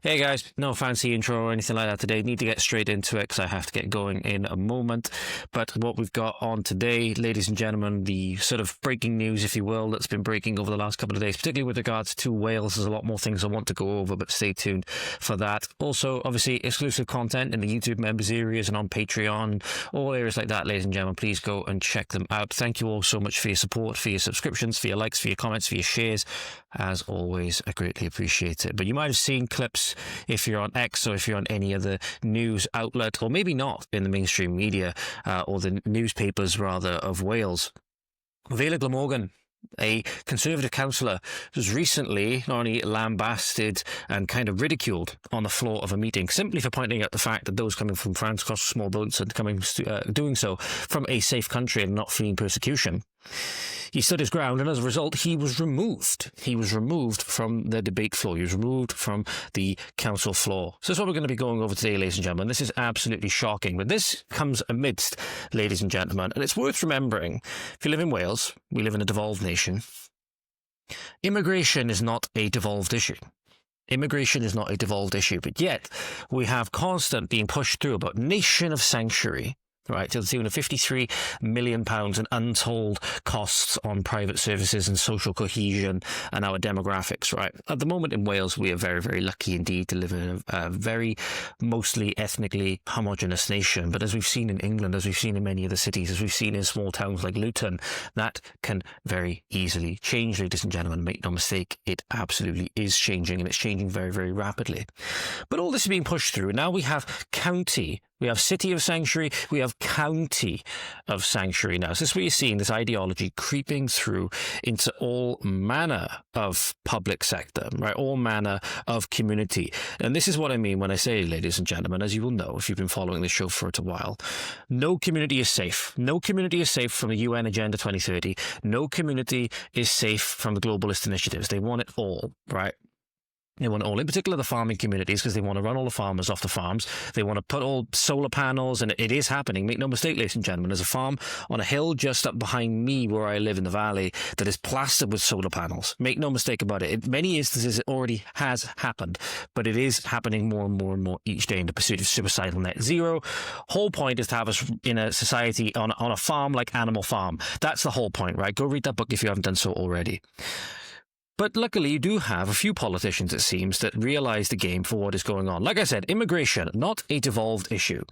Hey guys, no fancy intro or anything like that today. Need to get straight into it because I have to get going in a moment. But what we've got on today, ladies and gentlemen, the sort of breaking news, if you will, that's been breaking over the last couple of days, particularly with regards to Wales. There's a lot more things I want to go over, but stay tuned for that. Also, obviously, exclusive content in the YouTube members areas and on Patreon, all areas like that, ladies and gentlemen. Please go and check them out. Thank you all so much for your support, for your subscriptions, for your likes, for your comments, for your shares. As always, I greatly appreciate it. But you might have seen clips if you're on X or if you're on any other news outlet, or maybe not in the mainstream media or the newspapers rather of Wales. Vale Glamorgan, a Conservative councillor, was recently not only lambasted and kind of ridiculed on the floor of a meeting simply for pointing out the fact that those coming from France across small boats and doing so from a safe country and not fleeing persecution. He stood his ground, and as a result, he was removed. He was removed from the debate floor. He was removed from the council floor. So that's what we're going to be going over today, ladies and gentlemen. This is absolutely shocking. But this comes amidst, ladies and gentlemen, and it's worth remembering, if you live in Wales, we live in a devolved nation, immigration is not a devolved issue. Immigration is not a devolved issue, but yet we have constant being pushed through about nation of sanctuary, right, to the tune of £53 million in untold costs on private services and social cohesion and our demographics, right? At the moment in Wales, we are very, very lucky indeed to live in a very mostly ethnically homogenous nation. But as we've seen in England, as we've seen in many other cities, as we've seen in small towns like Luton, that can very easily change, ladies and gentlemen. Make no mistake, it absolutely is changing, and it's changing very, very rapidly. But all this is being pushed through. Now we have county, we have city of sanctuary, we have county of sanctuary now. So this is where you're seeing this ideology creeping through into all manner of public sector, right? All manner of community. And this is what I mean when I say, ladies and gentlemen, as you will know if you've been following this show for a while, no community is safe. No community is safe from the UN Agenda 2030. No community is safe from the globalist initiatives. They want it all, right? They want it all, in particular the farming communities, because they want to run all the farmers off the farms. They want to put all solar panels, and it is happening. Make no mistake, ladies and gentlemen, there's a farm on a hill just up behind me where I live in the Vale that is plastered with solar panels. Make no mistake about it. In many instances, it already has happened, but it is happening more and more and more each day in the pursuit of suicidal net zero. Whole point is to have us in a society on a farm like Animal Farm. That's the whole point, right? Go read that book if you haven't done so already. But luckily, you do have a few politicians, it seems, that realise the game for what is going on. Like I said, immigration, not a devolved issue.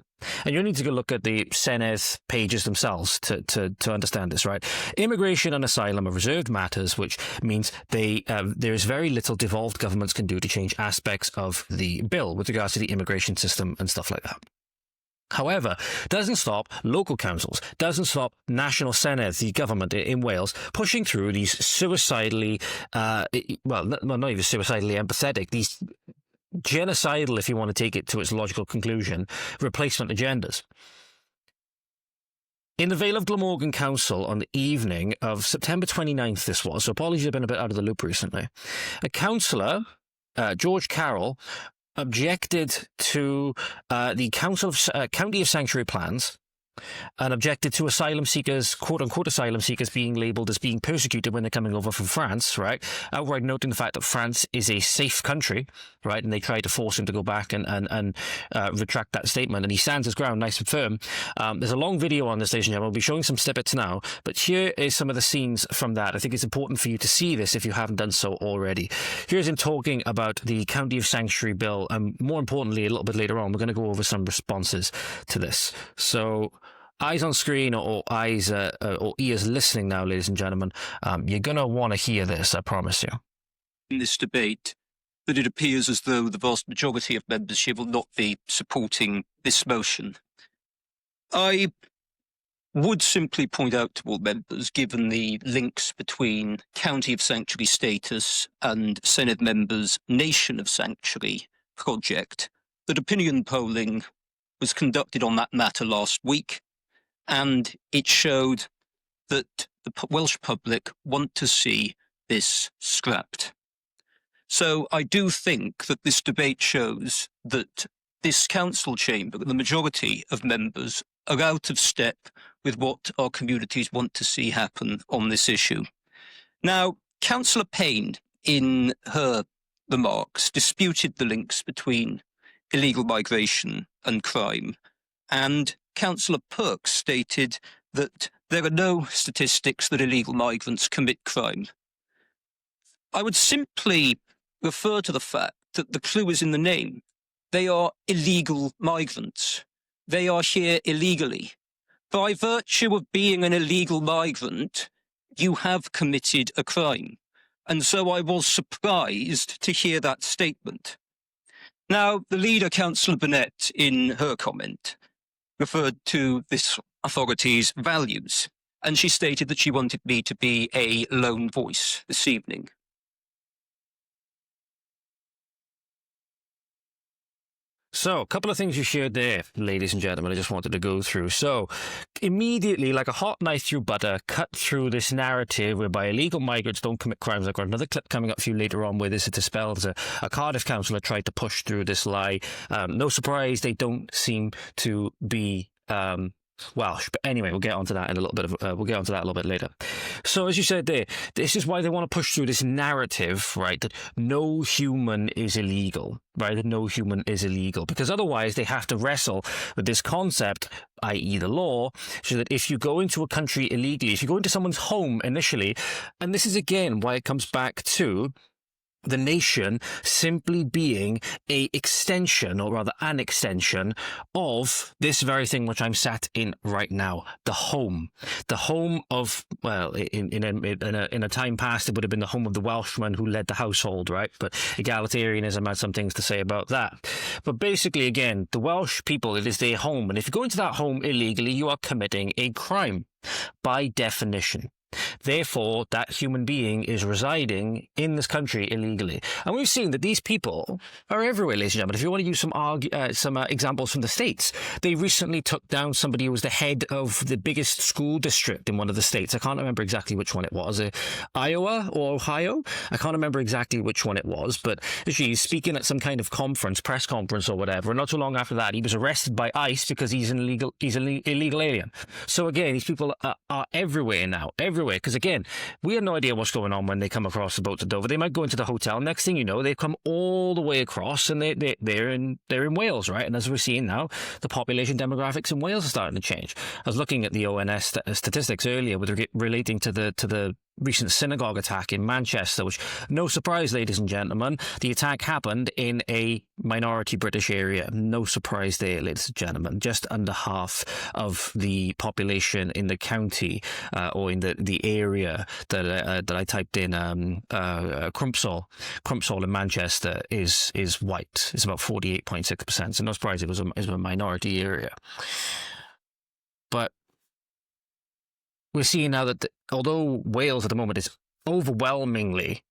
And you need to go look at the Senedd pages themselves to understand this, right? Immigration and asylum are reserved matters, which means there is very little devolved governments can do to change aspects of the bill with regards to the immigration system and stuff like that. However, doesn't stop local councils, doesn't stop National Senedd, the government in Wales, pushing through these suicidally, not even suicidally empathetic, these genocidal, if you want to take it to its logical conclusion, replacement agendas. In the Vale of Glamorgan Council on the evening of September 29th, this was, so apologies, I've been a bit out of the loop recently, a councillor, George Carroll, objected to the County of Sanctuary plans and objected to asylum seekers, quote-unquote asylum seekers, being labelled as being persecuted when they're coming over from France, right? Outright noting the fact that France is a safe country, right? And they tried to force him to go back and retract that statement. And he stands his ground nice and firm. There's a long video on this, ladies and gentlemen. We'll be showing some snippets now. But here is some of the scenes from that. I think it's important for you to see this if you haven't done so already. Here's him talking about the County of Sanctuary bill. And more importantly, a little bit later on, we're going to go over some responses to this. So eyes on screen or eyes or ears listening now, ladies and gentlemen, you're going to want to hear this, I promise you. In this debate, that it appears as though the vast majority of membership will not be supporting this motion. I would simply point out to all members, given the links between County of Sanctuary status and Senedd members' Nation of Sanctuary project, that opinion polling was conducted on that matter last week, and it showed that the Welsh public want to see this scrapped. So I do think that this debate shows that this council chamber, the majority of members, are out of step with what our communities want to see happen on this issue. Now, Councillor Payne, in her remarks disputed the links between illegal migration and crime, and Councillor Perks stated that there are no statistics that illegal migrants commit crime. I would simply refer to the fact that the clue is in the name. They are illegal migrants. They are here illegally. By virtue of being an illegal migrant, you have committed a crime. And so I was surprised to hear that statement. Now, the leader, Councillor Burnett, in her comment, referred to this authority's values, and she stated that she wanted me to be a lone voice this evening. So, a couple of things you shared there, ladies and gentlemen, I just wanted to go through. So, immediately, like a hot knife through butter, cut through this narrative whereby illegal migrants don't commit crimes. I've got another clip coming up for you later on where this is dispelled. A Cardiff councillor tried to push through this lie. No surprise, they don't seem to be Welsh, but anyway, we'll get onto that in a little bit. We'll get onto that a little bit later. So, as you said there, this is why they want to push through this narrative, right? That no human is illegal, right? That no human is illegal, because otherwise they have to wrestle with this concept, i.e., the law, so that if you go into a country illegally, if you go into someone's home initially, and this is again why it comes back to the nation simply being a extension, or rather an extension, of this very thing which I'm sat in right now, the home of, well, in a time past, it would have been the home of the Welshman who led the household, right? But egalitarianism has some things to say about that. But basically, again, the Welsh people, it is their home, and if you go into that home illegally, you are committing a crime by definition. Therefore, that human being is residing in this country illegally. And we've seen that these people are everywhere, ladies and gentlemen. If you want to use some examples from the States, they recently took down somebody who was the head of the biggest school district in one of the states. I can't remember exactly which one it was. Iowa or Ohio? I can't remember exactly which one it was, but she's speaking at some kind of conference, press conference or whatever, and not too long after that, he was arrested by ICE because he's an illegal alien. So again, these people are everywhere now, everywhere. Because again, we have no idea what's going on when they come across the boat to Dover. They might go into the hotel. Next thing you know, they come all the way across, and they're in Wales, right? And as we're seeing now, the population demographics in Wales are starting to change. I was looking at the ONS statistics earlier relating to the recent synagogue attack in Manchester, which, no surprise, ladies and gentlemen, the attack happened in a minority British area. No surprise there, ladies and gentlemen. Just under half of the population in the county or in the area that I typed in, Crumpsall in Manchester is white. It's about 48.6%. So no surprise, it was a minority area. But we're seeing now that although Wales at the moment is overwhelmingly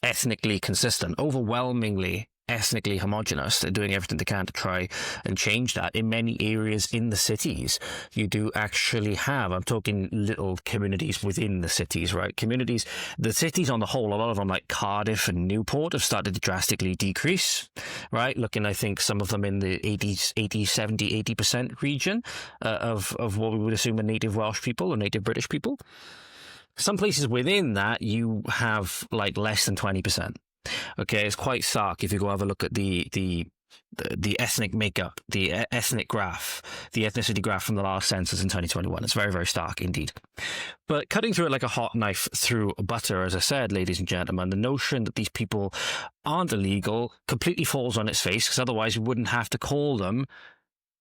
ethnically consistent, overwhelmingly ethnically homogenous, they're doing everything they can to try and change that. In many areas in the cities, you do actually have, I'm talking little communities within the cities, right? The cities on the whole, a lot of them like Cardiff and Newport have started to drastically decrease, right? Looking, I think, some of them in the 80% region of what we would assume are native Welsh people or native British people. Some places within that, you have like less than 20%. Okay, it's quite stark if you go have a look at the ethnic makeup, the ethnic graph, the ethnicity graph from the last census in 2021. It's very, very stark indeed. But cutting through it like a hot knife through butter, as I said, ladies and gentlemen, the notion that these people aren't illegal completely falls on its face, because otherwise we wouldn't have to call them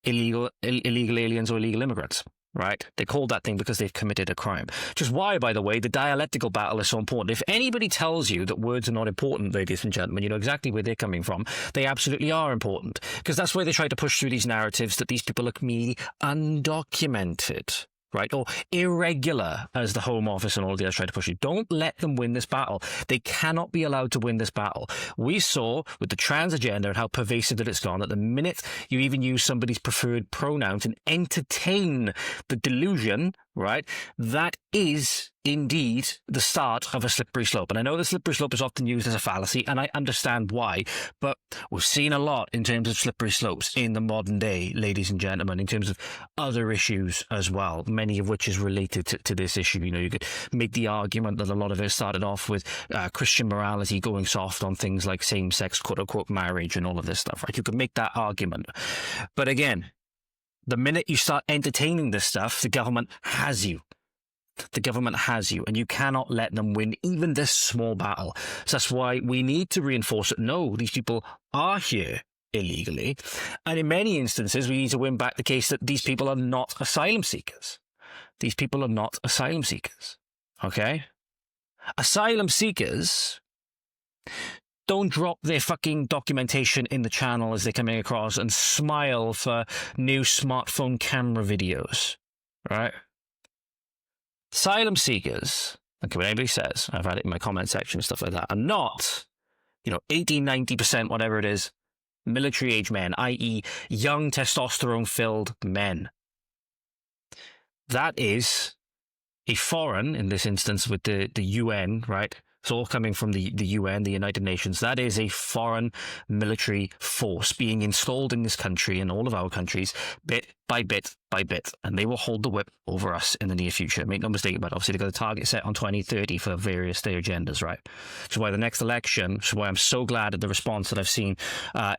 illegal aliens or illegal immigrants. Right? They called that thing because they've committed a crime. Which is why, by the way, the dialectical battle is so important. If anybody tells you that words are not important, ladies and gentlemen, you know exactly where they're coming from. They absolutely are important. Because that's why they try to push through these narratives that these people are merely undocumented. Right? Or irregular, as the Home Office and all the others try to push you. Don't let them win this battle. They cannot be allowed to win this battle. We saw with the trans agenda and how pervasive that it's gone, that the minute you even use somebody's preferred pronouns and entertain the delusion, right? That is indeed the start of a slippery slope. And I know the slippery slope is often used as a fallacy, and I understand why, but we've seen a lot in terms of slippery slopes in the modern day, ladies and gentlemen, in terms of other issues as well, many of which is related to this issue. You know, you could make the argument that a lot of it started off with Christian morality going soft on things like same-sex, quote-unquote, marriage and all of this stuff, right? You could make that argument. But again, the minute you start entertaining this stuff, the government has you. The government has you, and you cannot let them win even this small battle. So that's why we need to reinforce that, no, these people are here illegally. And in many instances, we need to win back the case that these people are not asylum seekers. These people are not asylum seekers. Okay? Asylum seekers don't drop their fucking documentation in the channel as they're coming across and smile for new smartphone camera videos, right? Asylum seekers, okay, what anybody says, I've had it in my comment section and stuff like that, are not, 80, 90%, whatever it is, military-age men, i.e. young testosterone-filled men. That is a foreign, in this instance with the UN, right? It's all coming from the UN, the United Nations. That is a foreign military force being installed in this country and all of our countries, bit by bit by bit. And they will hold the whip over us in the near future. Make no mistake about it. Obviously, they've got a target set on 2030 for various their agendas, right? Which is why the next election, which is why I'm so glad at the response that I've seen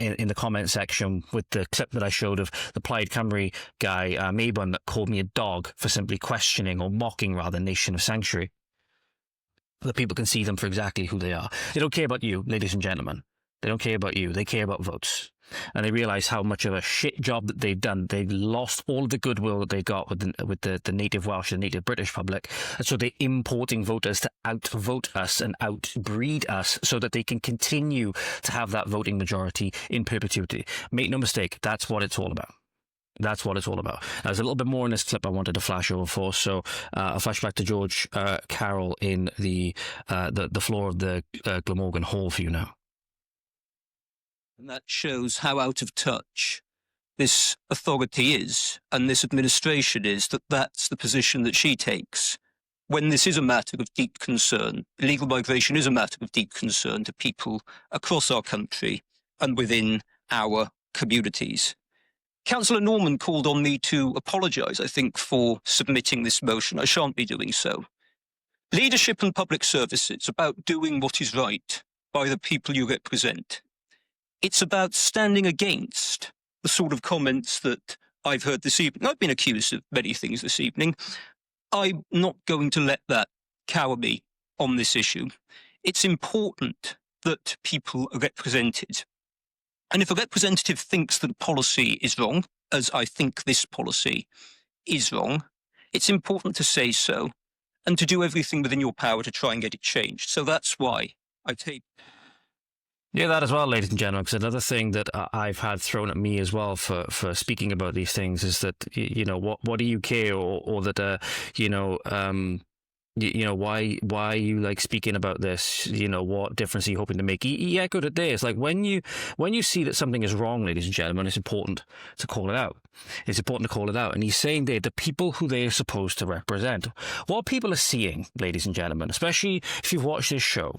in the comment section with the clip that I showed of the Plaid Cymru guy, Mabon, that called me a dog for simply questioning or mocking, rather, Nation of Sanctuary. That people can see them for exactly who they are. They don't care about you, ladies and gentlemen. They don't care about you. They care about votes. And they realize how much of a shit job that they've done. They've lost all of the goodwill that they got with the native Welsh and native British public. And so they're importing voters to outvote us and outbreed us so that they can continue to have that voting majority in perpetuity. Make no mistake, that's what it's all about. That's what it's all about. There's a little bit more in this clip I wanted to flash over for, so I'll flash back to George Carroll in the floor of the Glamorgan Hall for you now. And that shows how out of touch this authority is, and this administration is, that's the position that she takes. When this is a matter of deep concern, illegal migration is a matter of deep concern to people across our country and within our communities. Councillor Norman called on me to apologise, I think, for submitting this motion. I shan't be doing so. Leadership and public service, it's about doing what is right by the people you represent. It's about standing against the sort of comments that I've heard this evening. I've been accused of many things this evening. I'm not going to let that cower me on this issue. It's important that people are represented. And if a representative thinks that a policy is wrong, as I think this policy is wrong, it's important to say so and to do everything within your power to try and get it changed. So that's why I take... Yeah, that as well, ladies and gentlemen, because another thing that I've had thrown at me as well for speaking about these things is that, what do you care, or that, why are you like speaking about this? What difference are you hoping to make? He echoed it there. It's like when you see that something is wrong, ladies and gentlemen, it's important to call it out. It's important to call it out. And he's saying there, the people who they are supposed to represent. What people are seeing, ladies and gentlemen, especially if you've watched this show,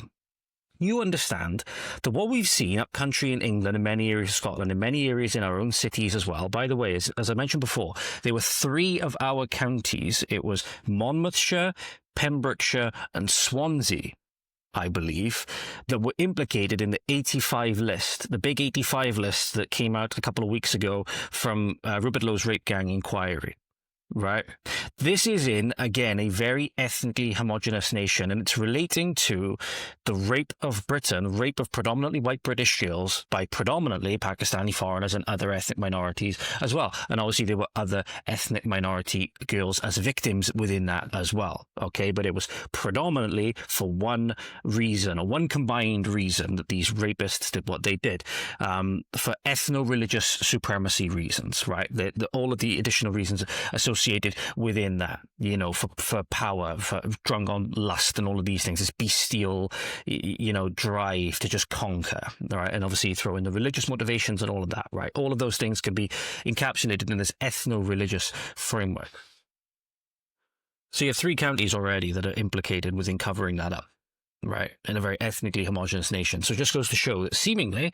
you understand that what we've seen up country in England, in many areas of Scotland, in many areas in our own cities as well. By the way, as I mentioned before, there were 3 of our counties. It was Monmouthshire, Pembrokeshire and Swansea, I believe, that were implicated in the 85 list, the big 85 list that came out a couple of weeks ago from Rupert Lowe's rape gang inquiry. Right. This is in, again, a very ethnically homogenous nation, and it's relating to the rape of Britain, rape of predominantly white British girls by predominantly Pakistani foreigners and other ethnic minorities as well. And obviously there were other ethnic minority girls as victims within that as well. Okay, but it was predominantly for one reason, or one combined reason, that these rapists did what they did, for ethno-religious supremacy reasons, right? All of the additional reasons associated within that, for power, for drunk on lust and all of these things, this bestial, drive to just conquer, right? And obviously throw in the religious motivations and all of that, right? All of those things can be encapsulated in this ethno-religious framework. So you have 3 counties already that are implicated within covering that up, right, in a very ethnically homogenous nation. So it just goes to show that seemingly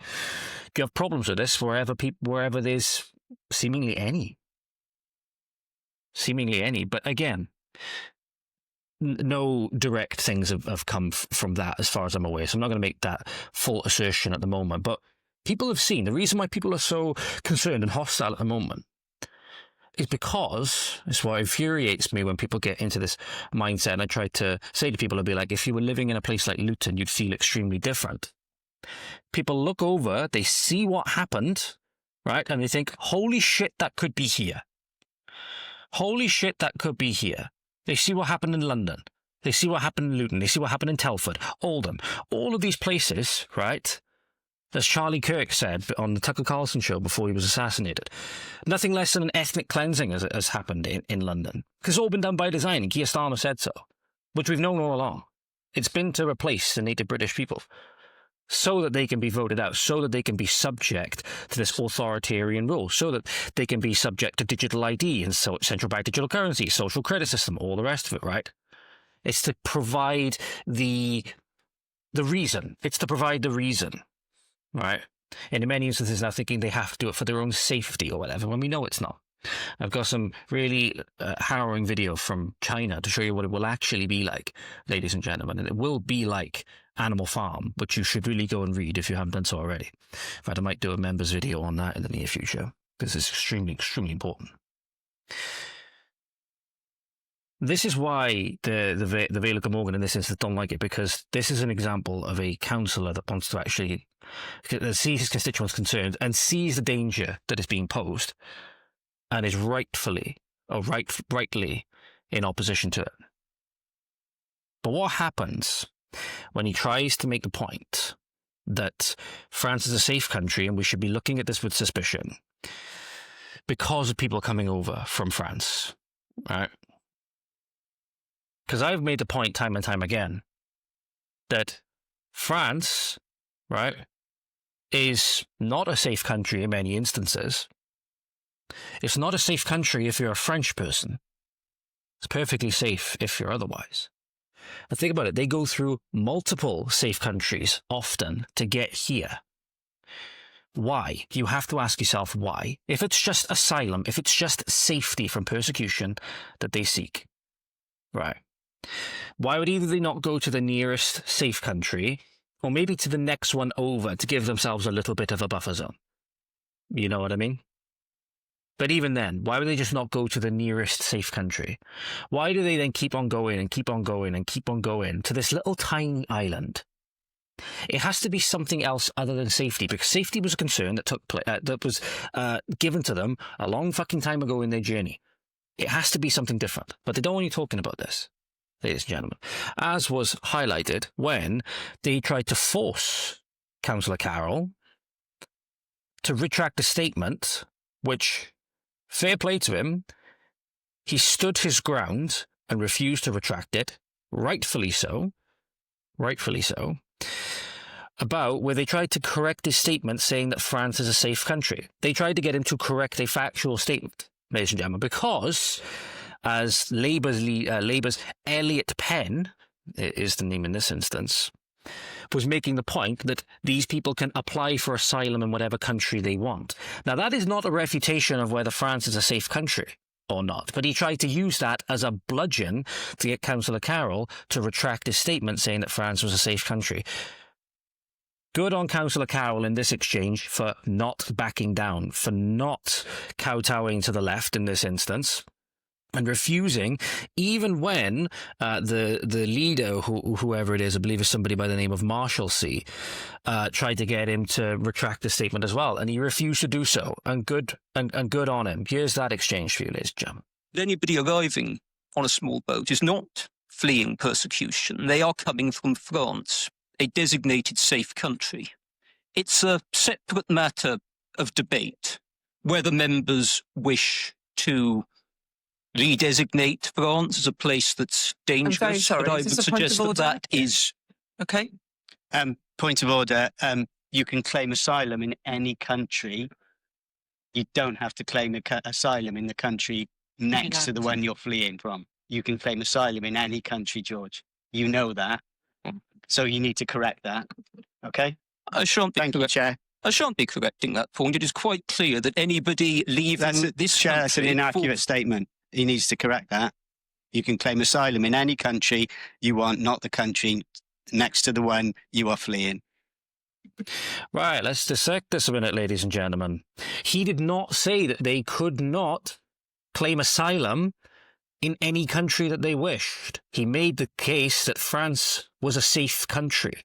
you have problems with this wherever there's seemingly any. But again, no direct things have come from that as far as I'm aware. So I'm not going to make that full assertion at the moment. But people have seen, the reason why people are so concerned and hostile at the moment is because it's what infuriates me when people get into this mindset. And I try to say to people, I'd be like, if you were living in a place like Luton, you'd feel extremely different. People look over, they see what happened, right? And they think, holy shit, that could be here. Holy shit, that could be here. They see what happened in London. They see what happened in Luton. They see what happened in Telford, Oldham. All of these places, right? As Charlie Kirk said on the Tucker Carlson show before he was assassinated, nothing less than an ethnic cleansing has happened in London. Because it's all been done by design, and Keir Starmer said so, which we've known all along. It's been to replace the native British people so that they can be voted out, so that they can be subject to this authoritarian rule, so that they can be subject to digital ID and central bank digital currency, social credit system, all the rest of it, right? It's to provide the reason. It's to provide the reason. Right. And in many instances now thinking they have to do it for their own safety or whatever, when we know it's not. I've got some really harrowing video from China to show you what it will actually be like, ladies and gentlemen. And it will be like Animal Farm, which you should really go and read if you haven't done so already. In fact, I might do a members video on that in the near future, because it's extremely, extremely important. This is why the Vale of Glamorgan in this instance don't like it, because this is an example of a councillor that wants to actually see his constituents concerned and sees the danger that is being posed and is rightly in opposition to it. But what happens when he tries to make the point that France is a safe country and we should be looking at this with suspicion because of people coming over from France, right? Because I've made the point time and time again that France, right, is not a safe country in many instances. It's not a safe country if you're a French person. It's perfectly safe if you're otherwise. And think about it, they go through multiple safe countries often to get here. Why? You have to ask yourself why. If it's just asylum, if it's just safety from persecution that they seek, right? Why would either they not go to the nearest safe country or maybe to the next one over to give themselves a little bit of a buffer zone? You know what I mean? But even then, why would they just not go to the nearest safe country? Why do they then keep on going and keep on going and keep on going to this little tiny island? It has to be something else other than safety, because safety was a concern that that was given to them a long fucking time ago in their journey. It has to be something different. But they don't want you talking about this, ladies and gentlemen, as was highlighted when they tried to force Councillor Carroll to retract a statement, which, fair play to him, he stood his ground and refused to retract it, rightfully so, about where they tried to correct his statement saying that France is a safe country. They tried to get him to correct a factual statement, ladies and gentlemen, because as Labour's Elliot Penn, is the name in this instance, was making the point that these people can apply for asylum in whatever country they want. Now, that is not a refutation of whether France is a safe country or not, but he tried to use that as a bludgeon to get Councillor Carroll to retract his statement saying that France was a safe country. Good on Councillor Carroll in this exchange for not backing down, for not kowtowing to the left in this instance, and refusing, even when the leader, whoever it is, I believe is somebody by the name of Marshalsea, tried to get him to retract the statement as well, and he refused to do so. And good on him. Here's that exchange for you, ladies and gentlemen. Anybody arriving on a small boat is not fleeing persecution. They are coming from France, a designated safe country. It's a separate matter of debate whether members wish to redesignate France as a place that's dangerous. I'm very sorry. But I would suggest that is... Okay. Point of order. You can claim asylum in any country. You don't have to claim asylum in the country next to the one you're fleeing from. you can claim asylum in any country, George. You know that. So you need to correct that. Okay? I shan't be Thank you, Chair. I shan't be correcting that point. It is quite clear that anybody leaving this Chair, that's an country inaccurate statement. He needs to correct that. You can claim asylum in any country you want, not the country next to the one you are fleeing. Right, let's dissect this a minute, ladies and gentlemen. He did not say that they could not claim asylum in any country that they wished. He made the case that France was a safe country,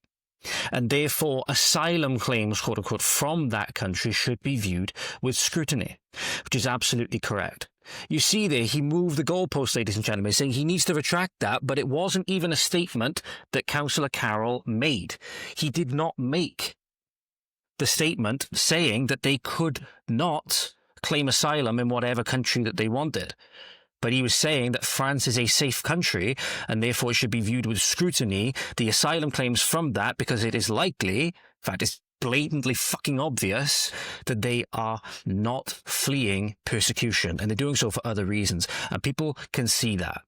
and therefore asylum claims, quote unquote, from that country should be viewed with scrutiny, which is absolutely correct. You see there, he moved the goalpost, ladies and gentlemen, saying he needs to retract that, but it wasn't even a statement that Councillor Carroll made. He did not make the statement saying that they could not claim asylum in whatever country that they wanted. But he was saying that France is a safe country and therefore it should be viewed with scrutiny, the asylum claims from that, because it is likely, in fact, it's blatantly fucking obvious that they are not fleeing persecution, and they're doing so for other reasons. And people can see that.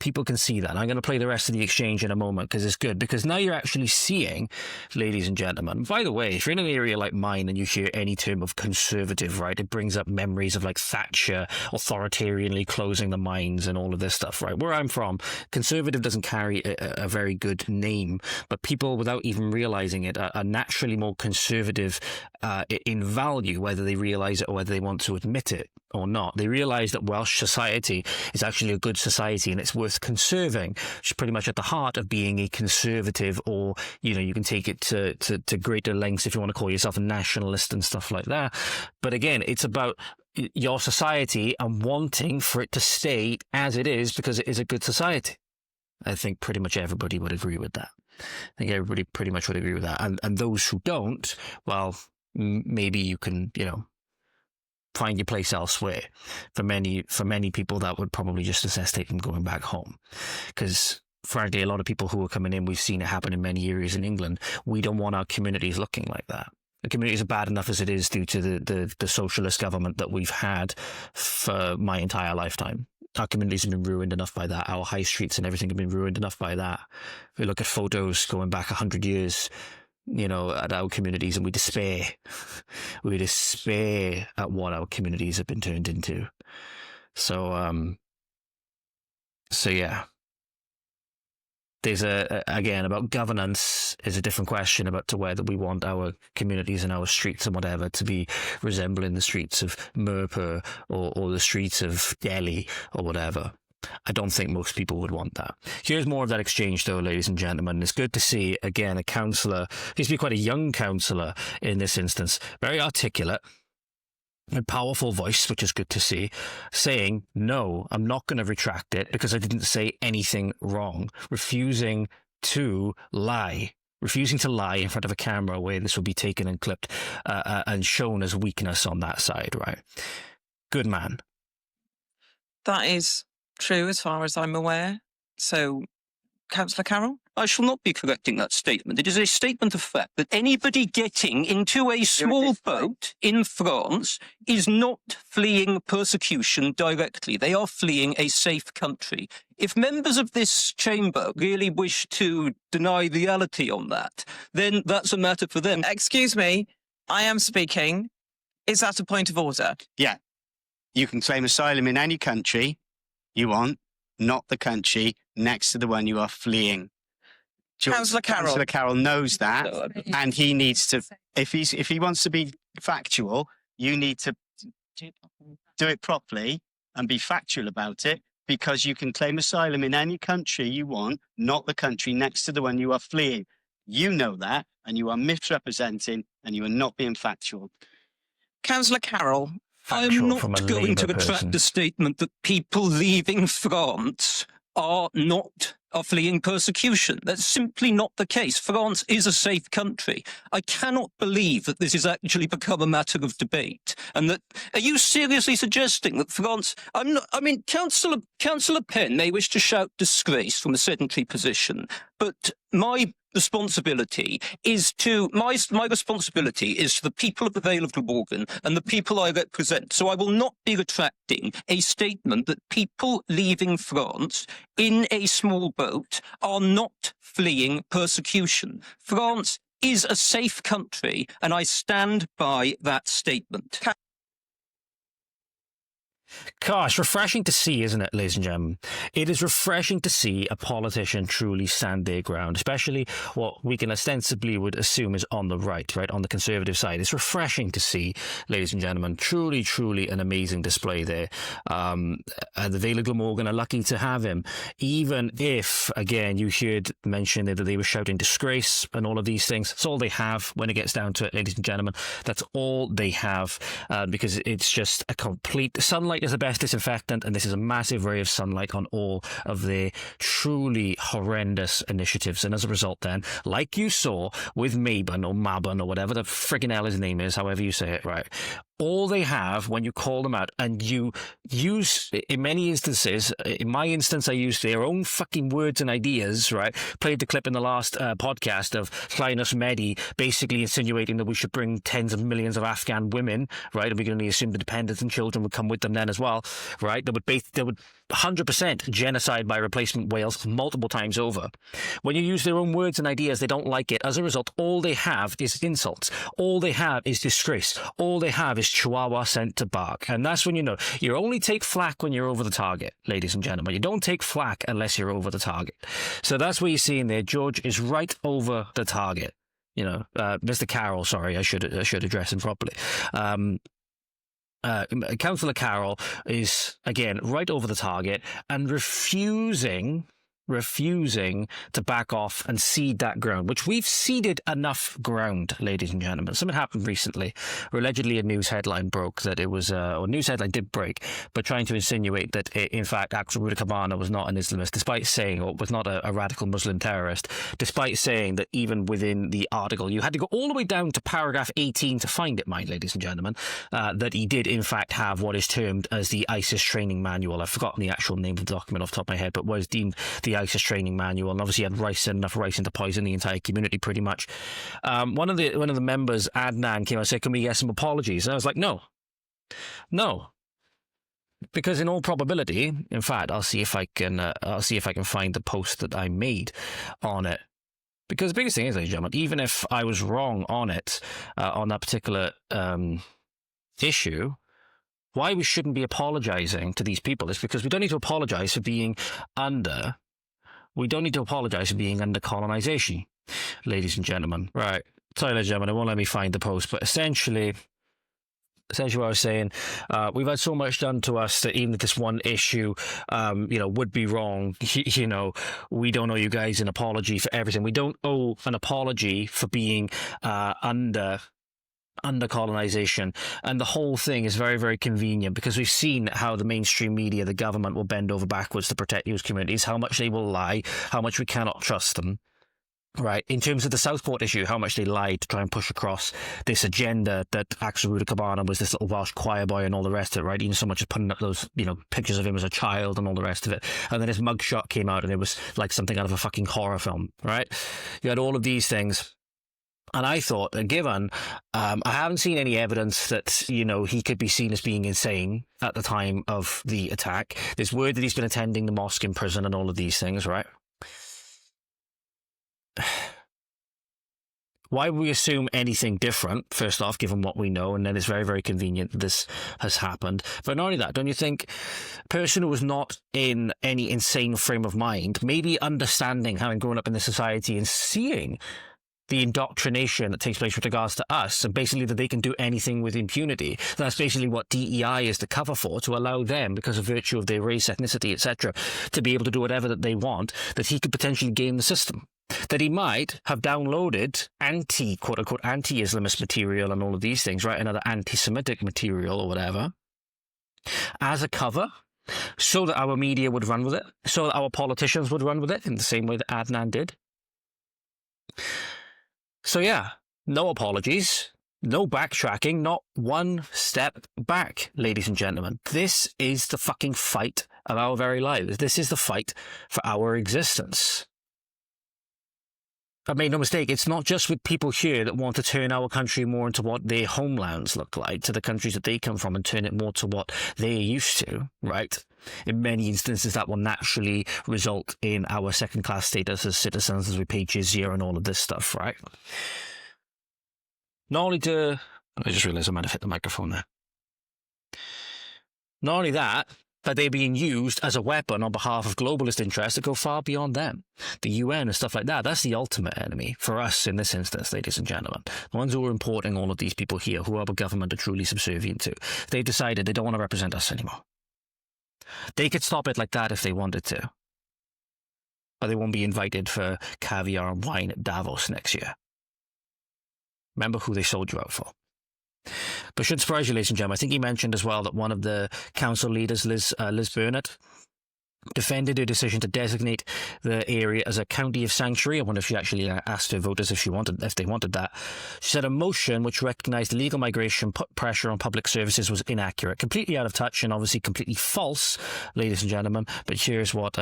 People can see that. And I'm going to play the rest of the exchange in a moment because it's good. Because now you're actually seeing, ladies and gentlemen, by the way, if you're in an area like mine and you hear any term of conservative, right, it brings up memories of like Thatcher authoritarianly closing the mines and all of this stuff, right? Where I'm from, conservative doesn't carry a very good name, but people, without even realizing it, are naturally more conservative in value, whether they realize it or whether they want to admit it or not. They realize that Welsh society is actually a good society and it's worth conserving, which is pretty much at the heart of being a conservative, or, you know, you can take it to greater lengths if you want to call yourself a nationalist and stuff like that. But again, it's about your society and wanting for it to stay as it is because it is a good society. I think pretty much everybody would agree with that. I think everybody pretty much would agree with that. And those who don't, well, maybe you can, you know, find your place elsewhere. For many people, that would probably just necessitate them going back home. Because frankly, a lot of people who are coming in, we've seen it happen in many areas in England. We don't want our communities looking like that. The communities are bad enough as it is due to the socialist government that we've had for my entire lifetime. Our communities have been ruined enough by that. Our high streets and everything have been ruined enough by that. If we look at photos going back 100 years, you know, at our communities, and we despair. We despair at what our communities have been turned into. So yeah. There's again, about governance is a different question about to whether we want our communities and our streets and whatever to be resembling the streets of Mirpur or the streets of Delhi or whatever. I don't think most people would want that. Here's more of that exchange, though, ladies and gentlemen. It's good to see, again, a councillor, he's been quite a young councillor in this instance, very articulate, a powerful voice, which is good to see, saying, no, I'm not going to retract it because I didn't say anything wrong, refusing to lie in front of a camera where this will be taken and clipped and shown as weakness on that side, right? Good man. That is true as far as I'm aware. So, Councillor Carroll? I shall not be correcting that statement. It is a statement of fact that anybody getting into a small boat in France is not fleeing persecution directly. They are fleeing a safe country. If members of this chamber really wish to deny reality on that, then that's a matter for them. Excuse me, I am speaking. Is that a point of order? Yeah. You can claim asylum in any country you want, not the country next to the one you are fleeing. Councillor Carroll. Councillor Carroll knows that, and he needs to, if he wants to be factual, you need to do it properly and be factual about it, because you can claim asylum in any country you want, not the country next to the one you are fleeing. You know that, and you are misrepresenting, and you are not being factual. Councillor Carroll. I'm not going to retract the statement that people leaving France are fleeing persecution. That's simply not the case. France is a safe country. I cannot believe that this has actually become a matter of debate. And that, are you seriously suggesting that France, Councillor Penn may wish to shout disgrace from a sedentary position, but my responsibility is to my responsibility is to the people of the Vale of Glamorgan and the people I represent. So I will not be retracting a statement that people leaving France in a small boat are not fleeing persecution. France is a safe country, and I stand by that statement. Gosh, refreshing to see, isn't it, ladies and gentlemen? It is refreshing to see a politician truly stand their ground, especially what we can ostensibly would assume is on the right, on the conservative side. It's refreshing to see, ladies and gentlemen, truly, truly an amazing display there. The Vale of Glamorgan are lucky to have him, even if, again, you heard mention that they were shouting disgrace and all of these things. That's all they have when it gets down to it, ladies and gentlemen. That's all they have, because it's just a complete... Sunlight is the best disinfectant, and this is a massive ray of sunlight on all of their truly horrendous initiatives. And as a result then, like you saw with Mabon or Mabon or whatever the friggin' hell his name is, however you say it, right? All they have when you call them out, and you use, in many instances, in my instance, I used their own fucking words and ideas, right? Played the clip in the last podcast of Linus Mehdi basically insinuating that we should bring tens of millions of Afghan women, right? And we can only assume the dependents and children would come with them then as well, right? They would 100% genocide by replacement Wales multiple times over. When you use their own words and ideas, they don't like it. As a result, all they have is insults. All they have is disgrace. All they have is Chihuahua sent to bark. And that's when you know. You only take flack when you're over the target, ladies and gentlemen. You don't take flack unless you're over the target. So that's what you're seeing there. George is right over the target. You know, Mr. Carroll, sorry, I should address him properly. Councillor Carroll is, again, right over the target and refusing to back off and cede that ground, which we've ceded enough ground, ladies and gentlemen. Something happened recently where allegedly a news headline broke that it was, or a news headline did break, but trying to insinuate that, in fact, Aqsa Kabana was not an Islamist, despite saying, or was not a radical Muslim terrorist, despite saying that even within the article, you had to go all the way down to paragraph 18 to find it, mind, ladies and gentlemen, that he did, in fact, have what is termed as the ISIS training manual. I've forgotten the actual name of the document off the top of my head, but was deemed the ISIS training manual, and obviously had enough ricin to poison the entire community, pretty much. One of the members, Adnan, came out and said, "Can we get some apologies?" And I was like, no, because in all probability, in fact, I'll see if I can find the post that I made on it. Because the biggest thing is, ladies and gentlemen, even if I was wrong on it, on that particular issue, why we shouldn't be apologizing to these people is because we don't need to apologize for being under. We don't need to apologize for being under colonization, ladies and gentlemen. Right. Sorry, ladies and gentlemen, it won't let me find the post, but essentially what I was saying, we've had so much done to us that even if this one issue, would be wrong, we don't owe you guys an apology for everything. We don't owe an apology for being under colonization, and the whole thing is very, very convenient because we've seen how the mainstream media, the government, will bend over backwards to protect these communities, how much they will lie, how much we cannot trust them. Right, in terms of the Southport issue, how much they lied to try and push across this agenda that Aqsa Kabana was this little Welsh choir boy and all the rest of it, right? Even so much as putting up those, pictures of him as a child and all the rest of it. And then his mugshot came out and it was like something out of a fucking horror film, right? You had all of these things. And I thought, given, I haven't seen any evidence that, he could be seen as being insane at the time of the attack. There's word that he's been attending the mosque in prison and all of these things, right? Why would we assume anything different, first off, given what we know, and then it's very, very convenient that this has happened. But not only that, don't you think a person who was not in any insane frame of mind, maybe understanding, having grown up in this society and seeing the indoctrination that takes place with regards to us, and basically that they can do anything with impunity. That's basically what DEI is the cover for, to allow them, because of virtue of their race, ethnicity, etc., to be able to do whatever that they want, that he could potentially game the system. That he might have downloaded quote-unquote, anti-Islamist material and all of these things, right, another anti-Semitic material or whatever, as a cover, so that our media would run with it, so that our politicians would run with it, in the same way that Adnan did. So yeah, no apologies, no backtracking, not one step back, ladies and gentlemen. This is the fucking fight of our very lives. This is the fight for our existence. I made no mistake, it's not just with people here that want to turn our country more into what their homelands look like, to the countries that they come from, and turn it more to what they're used to, right? In many instances, that will naturally result in our second-class status as citizens, as we pay jizya and all of this stuff, right? Not only do... I just realised I might have hit the microphone there. Not only that, but they're being used as a weapon on behalf of globalist interests that go far beyond them. The UN and stuff like that, that's the ultimate enemy for us in this instance, ladies and gentlemen. The ones who are importing all of these people here, who our government are truly subservient to, they've decided they don't want to represent us anymore. They could stop it like that if they wanted to. But they won't be invited for caviar and wine at Davos next year. Remember who they sold you out for. But shouldn't surprise you, ladies and gentlemen, I think he mentioned as well that one of the council leaders, Liz Burnett, defended her decision to designate the area as a county of sanctuary. I wonder if she actually asked her voters if they wanted that. She said a motion which recognised illegal migration put pressure on public services was inaccurate, completely out of touch and obviously completely false, ladies and gentlemen. But here's what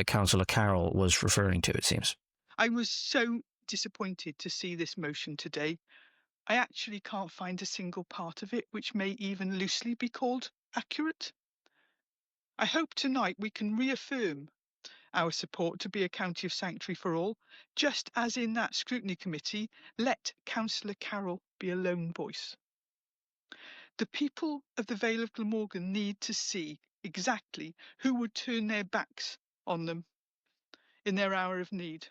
Councillor Carroll was referring to, it seems. I was so disappointed to see this motion today. I actually can't find a single part of it which may even loosely be called accurate. I hope tonight we can reaffirm our support to be a county of sanctuary for all, just as in that scrutiny committee, let Councillor Carroll be a lone voice. The people of the Vale of Glamorgan need to see exactly who would turn their backs on them in their hour of need.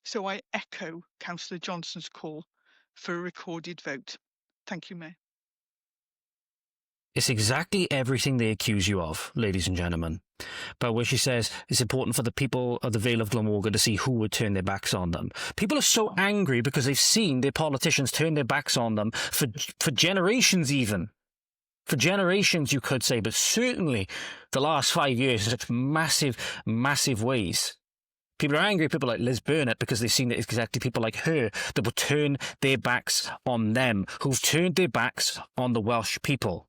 So I echo Councillor Johnson's call for a recorded vote. Thank you, Mayor. It's exactly everything they accuse you of, ladies and gentlemen. But where she says it's important for the people of the Vale of Glamorgan to see who would turn their backs on them. People are so angry because they've seen their politicians turn their backs on them for generations even. For generations, you could say, but certainly the last 5 years in such massive, massive ways. People are angry, people like Liz Burnett, because they've seen that it's exactly people like her that will turn their backs on them, who've turned their backs on the Welsh people.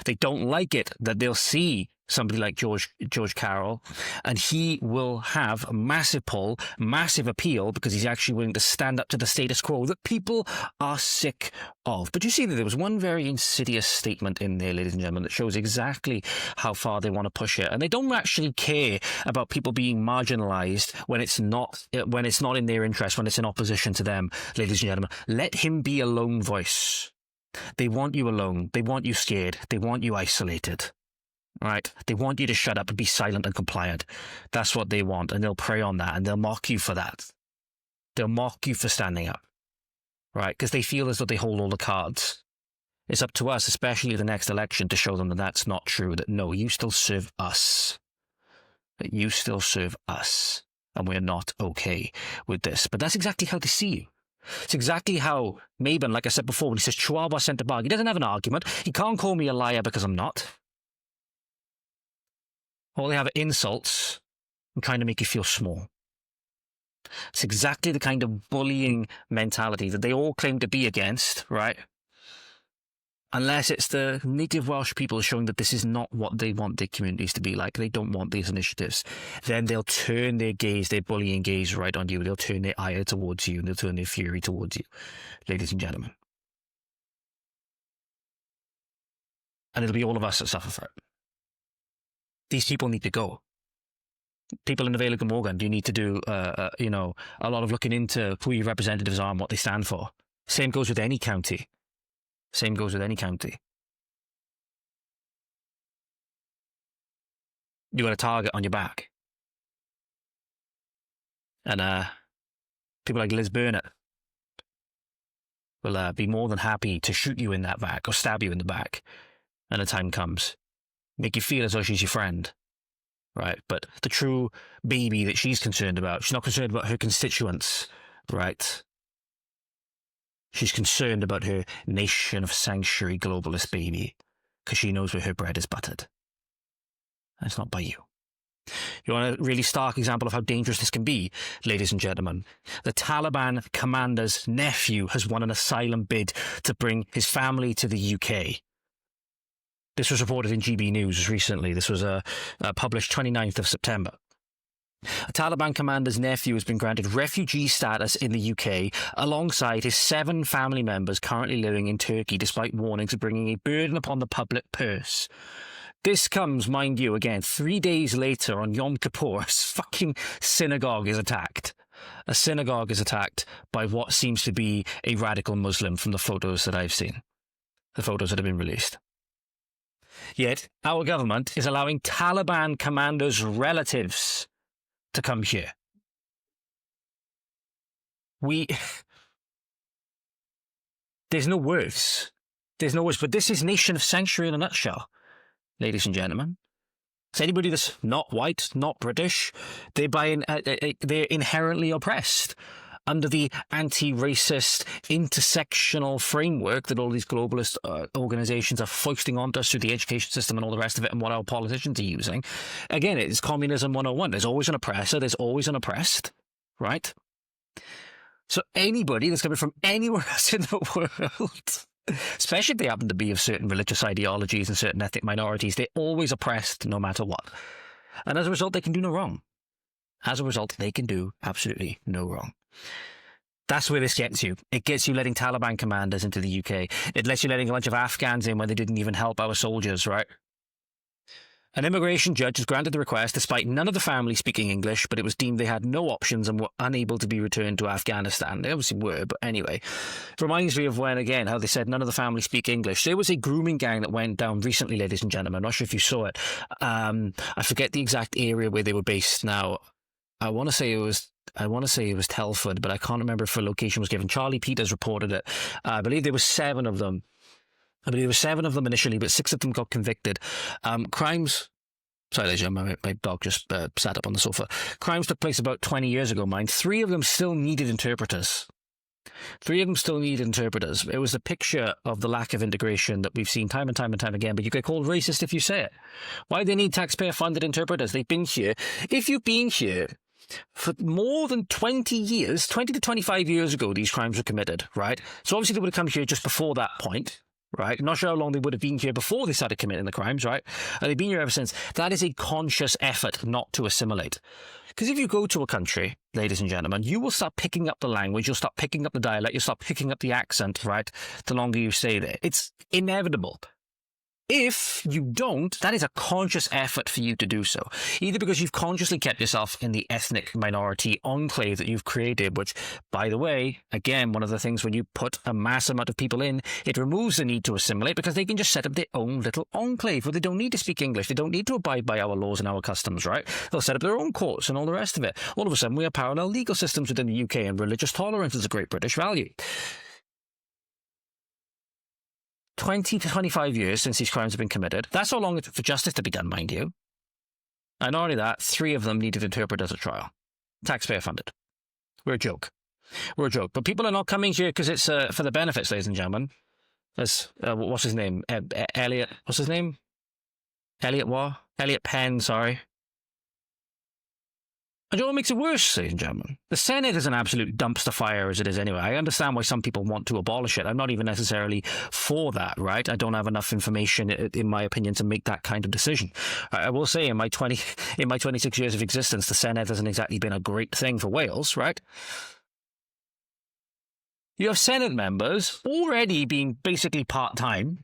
They don't like it that they'll see somebody like George Carroll, and he will have a massive pull, massive appeal, because he's actually willing to stand up to the status quo that people are sick of. But you see that there was one very insidious statement in there, ladies and gentlemen, that shows exactly how far they want to push it. And they don't actually care about people being marginalised when it's not in their interest, when it's in opposition to them, ladies and gentlemen. Let him be a lone voice. They want you alone. They want you scared. They want you isolated. Right? They want you to shut up and be silent and compliant. That's what they want, and they'll prey on that, and they'll mock you for that. They'll mock you for standing up, right? Because they feel as though they hold all the cards. It's up to us, especially the next election, to show them that that's not true, that no, you still serve us. That you still serve us, and we're not okay with this. But that's exactly how they see you. It's exactly how Mabon, like I said before, when he says Chihuahua centre-back, he doesn't have an argument. He can't call me a liar because I'm not. All they have are insults and trying to make you feel small. It's exactly the kind of bullying mentality that they all claim to be against, right? Unless it's the native Welsh people showing that this is not what they want their communities to be like. They don't want these initiatives. Then they'll turn their gaze, their bullying gaze right on you. They'll turn their ire towards you, and they'll turn their fury towards you, ladies and gentlemen. And it'll be all of us that suffer for it. These people need to go. People in the Vale of Glamorgan, you need to do, a lot of looking into who your representatives are and what they stand for. Same goes with any county. Same goes with any county. You got a target on your back. And people like Liz Burnett will be more than happy to shoot you in that back or stab you in the back when the time comes. Make you feel as though she's your friend, right? But the true baby that she's concerned about, she's not concerned about her constituents, right? She's concerned about her nation of sanctuary globalist baby, because she knows where her bread is buttered. And it's not by you. You want a really stark example of how dangerous this can be, ladies and gentlemen? The Taliban commander's nephew has won an asylum bid to bring his family to the UK. This was reported in GB News recently. This was published 29th of September. A Taliban commander's nephew has been granted refugee status in the UK alongside his 7 family members currently living in Turkey, despite warnings of bringing a burden upon the public purse. This comes, mind you, again, 3 days later on Yom Kippur, a fucking synagogue is attacked. A synagogue is attacked by what seems to be a radical Muslim from the photos that I've seen, the photos that have been released. Yet, our government is allowing Taliban commanders' relatives to come here. There's no words. There's no words, but this is nation of sanctuary in a nutshell, ladies and gentlemen. It's anybody that's not white, not British, they're inherently oppressed under the anti-racist, intersectional framework that all these globalist organizations are foisting onto us through the education system and all the rest of it and what our politicians are using. Again, it's communism 101. There's always an oppressor, there's always an oppressed, right? So anybody that's coming from anywhere else in the world, especially if they happen to be of certain religious ideologies and certain ethnic minorities, they're always oppressed no matter what. And as a result, they can do no wrong. As a result, they can do absolutely no wrong. That's where this gets you. It gets you letting Taliban commanders into the UK. It lets you letting a bunch of Afghans in when they didn't even help our soldiers, right? An immigration judge has granted the request despite none of the family speaking English, but it was deemed they had no options and were unable to be returned to Afghanistan. They obviously were, but anyway. It reminds me of when, again, how they said none of the family speak English. There was a grooming gang that went down recently, ladies and gentlemen. I'm not sure if you saw it. I forget the exact area where they were based now. I want to say it was Telford, but I can't remember if a location was given. Charlie Peters reported it. I believe there were 7 of them. Initially, but 6 of them got convicted. Crimes... Sorry, ladies and gentlemen, my dog just sat up on the sofa. Crimes took place about 20 years ago, mind. 3 of them still needed interpreters. It was a picture of the lack of integration that we've seen time and time again, but you get called racist if you say it. Why do they need taxpayer-funded interpreters? They've been here. If you've been here for more than 20 years, 20 to 25 years ago, these crimes were committed, right? So obviously they would have come here just before that point, right? I'm not sure how long they would have been here before they started committing the crimes, right? And they've been here ever since. That is a conscious effort not to assimilate. Because if you go to a country, ladies and gentlemen, you will start picking up the language, you'll start picking up the dialect, you'll start picking up the accent, right? The longer you stay there. It's inevitable. If you don't, that is a conscious effort for you to do so. Either because you've consciously kept yourself in the ethnic minority enclave that you've created, which, by the way, again, one of the things when you put a mass amount of people in, it removes the need to assimilate because they can just set up their own little enclave where they don't need to speak English. They don't need to abide by our laws and our customs, right? They'll set up their own courts and all the rest of it. All of a sudden, we have parallel legal systems within the UK and religious tolerance is a great British value. 20 to 25 years since these crimes have been committed. That's how long it took for justice to be done, mind you. And not only that, 3 of them needed interpreters at trial. Taxpayer funded. We're a joke. But people are not coming here because it's for the benefits, ladies and gentlemen. There's, what's his name? Elliot, what's his name? Elliot what? Elliot Penn, sorry. And you know what makes it worse, ladies and gentlemen? The Senedd is an absolute dumpster fire as it is anyway. I understand why some people want to abolish it. I'm not even necessarily for that, right? I don't have enough information, in my opinion, to make that kind of decision. I will say in my 26 years of existence, the Senedd hasn't exactly been a great thing for Wales, right? You have Senedd members already being basically part-time.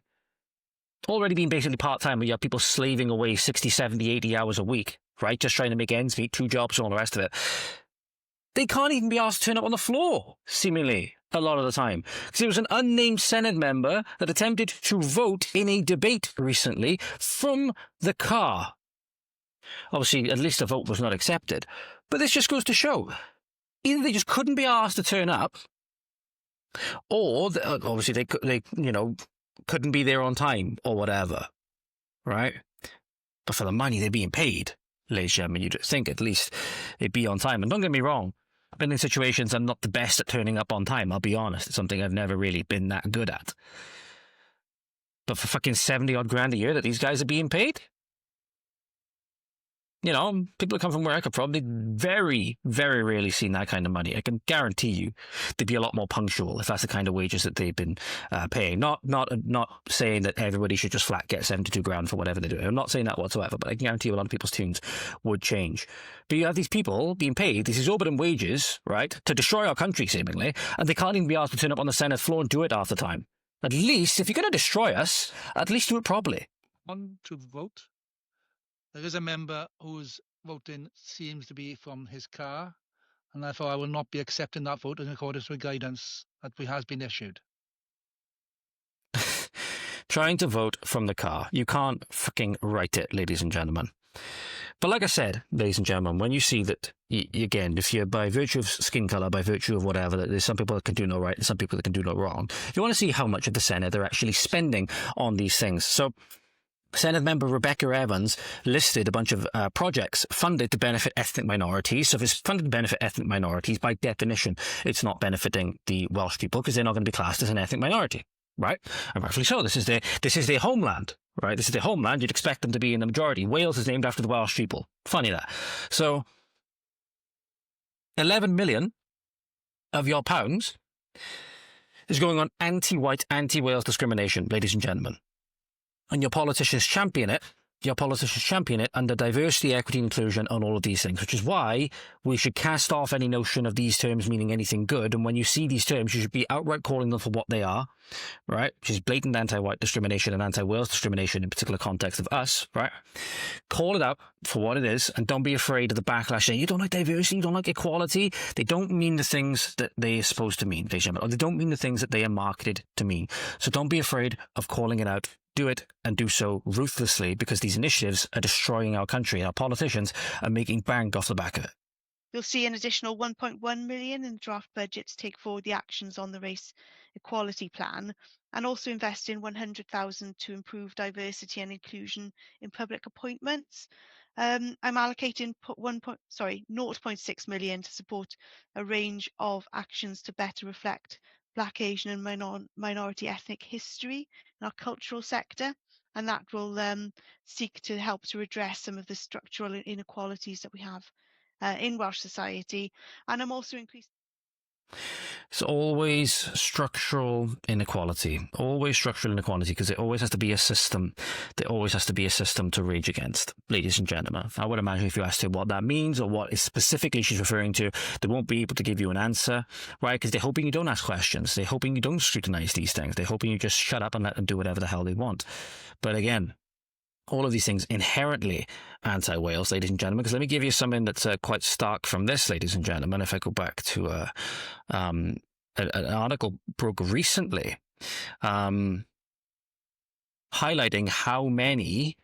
Where you have people slaving away 60, 70, 80 hours a week, right? Just trying to make ends meet, 2 jobs and all the rest of it. They can't even be asked to turn up on the floor, seemingly, a lot of the time. Because there was an unnamed Senedd member that attempted to vote in a debate recently from the car. Obviously, at least the vote was not accepted. But this just goes to show, either they just couldn't be asked to turn up, or obviously they couldn't be there on time or whatever, right? But for the money they're being paid, ladies and gentlemen, you'd think at least they'd be on time. And don't get me wrong, I've been in situations I'm not the best at turning up on time, I'll be honest. It's something I've never really been that good at. But for fucking 70 odd grand a year that these guys are being paid? You know, people who come from work have probably very, very rarely seen that kind of money. I can guarantee you they'd be a lot more punctual if that's the kind of wages that they've been paying. Not saying that everybody should just flat get 72 grand for whatever they do. I'm not saying that whatsoever, but I can guarantee you a lot of people's tunes would change. But you have these people being paid these exorbitant wages, right, to destroy our country, seemingly, and they can't even be asked to turn up on the Senedd floor and do it half the time. At least, if you're going to destroy us, at least do it properly. On to vote. There is a member whose voting seems to be from his car, and therefore I will not be accepting that vote in accordance with guidance that has been issued. Trying to vote from the car. You can't fucking write it, ladies and gentlemen. But like I said, ladies and gentlemen, when you see that, again, if you're by virtue of skin colour, by virtue of whatever, that there's some people that can do no right and some people that can do no wrong, you want to see how much of the Senedd they're actually spending on these things. So Senedd member Rebecca Evans listed a bunch of projects funded to benefit ethnic minorities. So if it's funded to benefit ethnic minorities, by definition, it's not benefiting the Welsh people because they're not going to be classed as an ethnic minority, right? And rightfully so. This is their homeland, right? This is their homeland. You'd expect them to be in the majority. Wales is named after the Welsh people. Funny that. So 11 million of your pounds is going on anti-white, anti-Wales discrimination, ladies and gentlemen. And your politicians champion it. Your politicians champion it under diversity, equity, inclusion, and all of these things, which is why we should cast off any notion of these terms meaning anything good. And when you see these terms, you should be outright calling them for what they are, right? Which is blatant anti-white discrimination and anti-Wales discrimination in particular context of us, right? Call it out for what it is, and don't be afraid of the backlash saying, you don't like diversity, you don't like equality. They don't mean the things that they're supposed to mean, or they don't mean the things that they are marketed to mean. So don't be afraid of calling it out. Do it, and do so ruthlessly, because these initiatives are destroying our country. Our politicians are making bank off the back of it. You'll see an additional 1.1 million in the draft budget to take forward the actions on the race equality plan, and also invest in 100,000 to improve diversity and inclusion in public appointments. I'm allocating 0.6 million to support a range of actions to better reflect Black, Asian and minority ethnic history in our cultural sector, and that will seek to help to redress some of the structural inequalities that we have in Welsh society. And I'm also increasing. It's always structural inequality, because it always has to be a system. There always has to be a system to rage against, ladies and gentlemen. I would imagine if you asked her what that means or what specifically she's referring to, they won't be able to give you an answer, right? Because they're hoping you don't ask questions. They're hoping you don't scrutinize these things. They're hoping you just shut up and let them do whatever the hell they want. But again, all of these things inherently anti-Wales, ladies and gentlemen, because let me give you something that's quite stark from this, ladies and gentlemen. If I go back to an article broke recently highlighting how many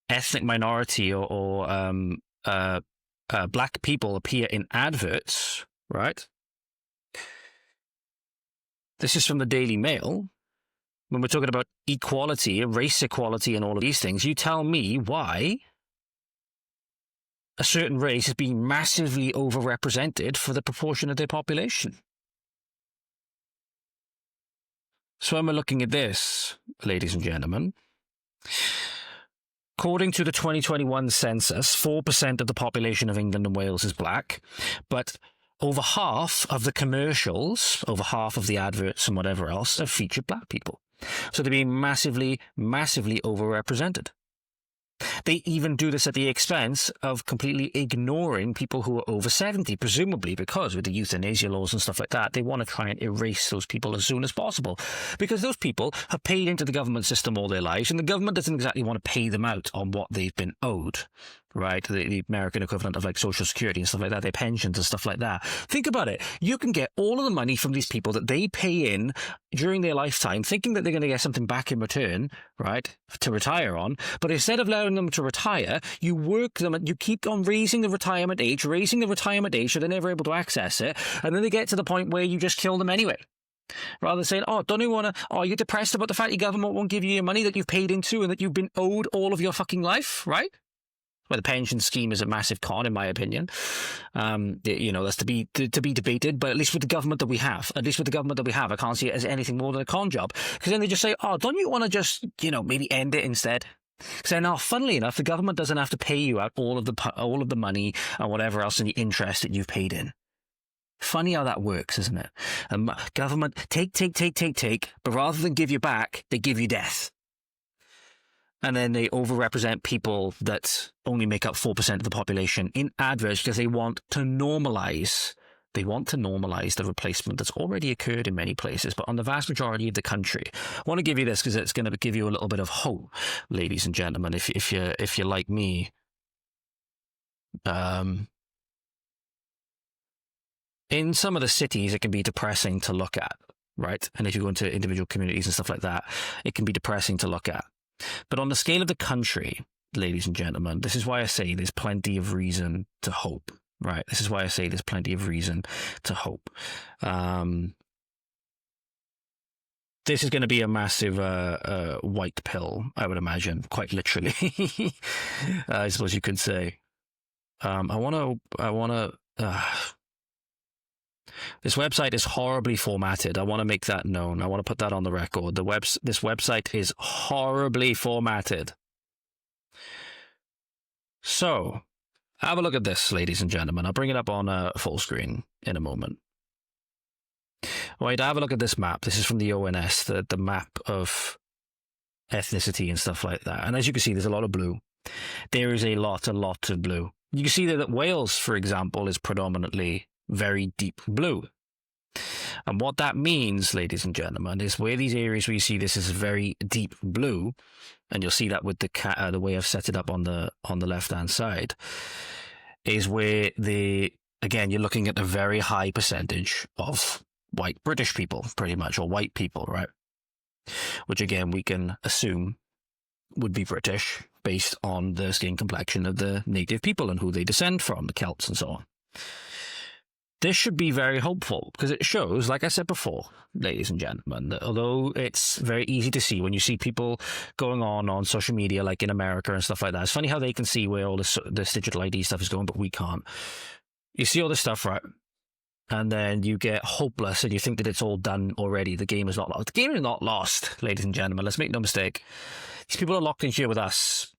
ethnic minority or black people appear in adverts, right? This is from the Daily Mail. When we're talking about equality, race equality and all of these things, you tell me why a certain race is being massively overrepresented for the proportion of their population. So when we're looking at this, ladies and gentlemen, according to the 2021 census, 4% of the population of England and Wales is black, but over half of the commercials, over half of the adverts and whatever else have featured black people. So they're being massively, massively overrepresented. They even do this at the expense of completely ignoring people who are over 70, presumably because with the euthanasia laws and stuff like that, they want to try and erase those people as soon as possible. Because those people have paid into the government system all their lives, and the government doesn't exactly want to pay them out on what they've been owed, right? The American equivalent of like Social Security and stuff like that, their pensions and stuff like that. Think about it. You can get all of the money from these people that they pay in during their lifetime, thinking that they're going to get something back in return, right, to retire on. But instead of allowing them to retire, you work them and you keep on raising the retirement age so they're never able to access it. And then they get to the point where you just kill them anyway. Rather than saying, oh, don't you want to, oh, you're depressed about the fact your government won't give you your money that you've paid into and that you've been owed all of your fucking life, right? Well, the pension scheme is a massive con, in my opinion. That's to be debated. But at least with the government that we have, I can't see it as anything more than a con job. Because then they just say, oh, don't you want to just, maybe end it instead? So now, funnily enough, the government doesn't have to pay you out all of the money and whatever else in the interest that you've paid in. Funny how that works, isn't it? Government take, but rather than give you back, they give you death. And then they overrepresent people that only make up 4% of the population in adverts because they want to normalise. They want to normalise the replacement that's already occurred in many places, but on the vast majority of the country. I want to give you this because it's going to give you a little bit of hope, ladies and gentlemen. If you're like me, in some of the cities, it can be depressing to look at, right? And if you go into individual communities and stuff like that, it can be depressing to look at. But on the scale of the country, ladies and gentlemen, this is why I say there's plenty of reason to hope, right? This is why I say there's plenty of reason to hope. This is going to be a massive white pill, I would imagine, quite literally. I suppose you could say. This website is horribly formatted. I want to make that known. I want to put that on the record. This website is horribly formatted. So, have a look at this, ladies and gentlemen. I'll bring it up on full screen in a moment. Right, have a look at this map. This is from the ONS, the map of ethnicity and stuff like that. And as you can see, there's a lot of blue. There is a lot of blue. You can see that Wales, for example, is predominantly very deep blue. And what that means, ladies and gentlemen, is where these areas where you see this is very deep blue, and you'll see that with the way I've set it up on the left-hand side, is where again, you're looking at a very high percentage of white British people, pretty much, or white people, right? Which again, we can assume would be British based on the skin complexion of the native people and who they descend from, the Celts and so on. This should be very hopeful because it shows, like I said before, ladies and gentlemen, that although it's very easy to see when you see people going on social media, like in America and stuff like that, it's funny how they can see where all this digital ID stuff is going, but we can't. You see all this stuff, right? And then you get hopeless and you think that it's all done already. The game is not lost. The game is not lost, ladies and gentlemen. Let's make no mistake. These people are locked in here with us.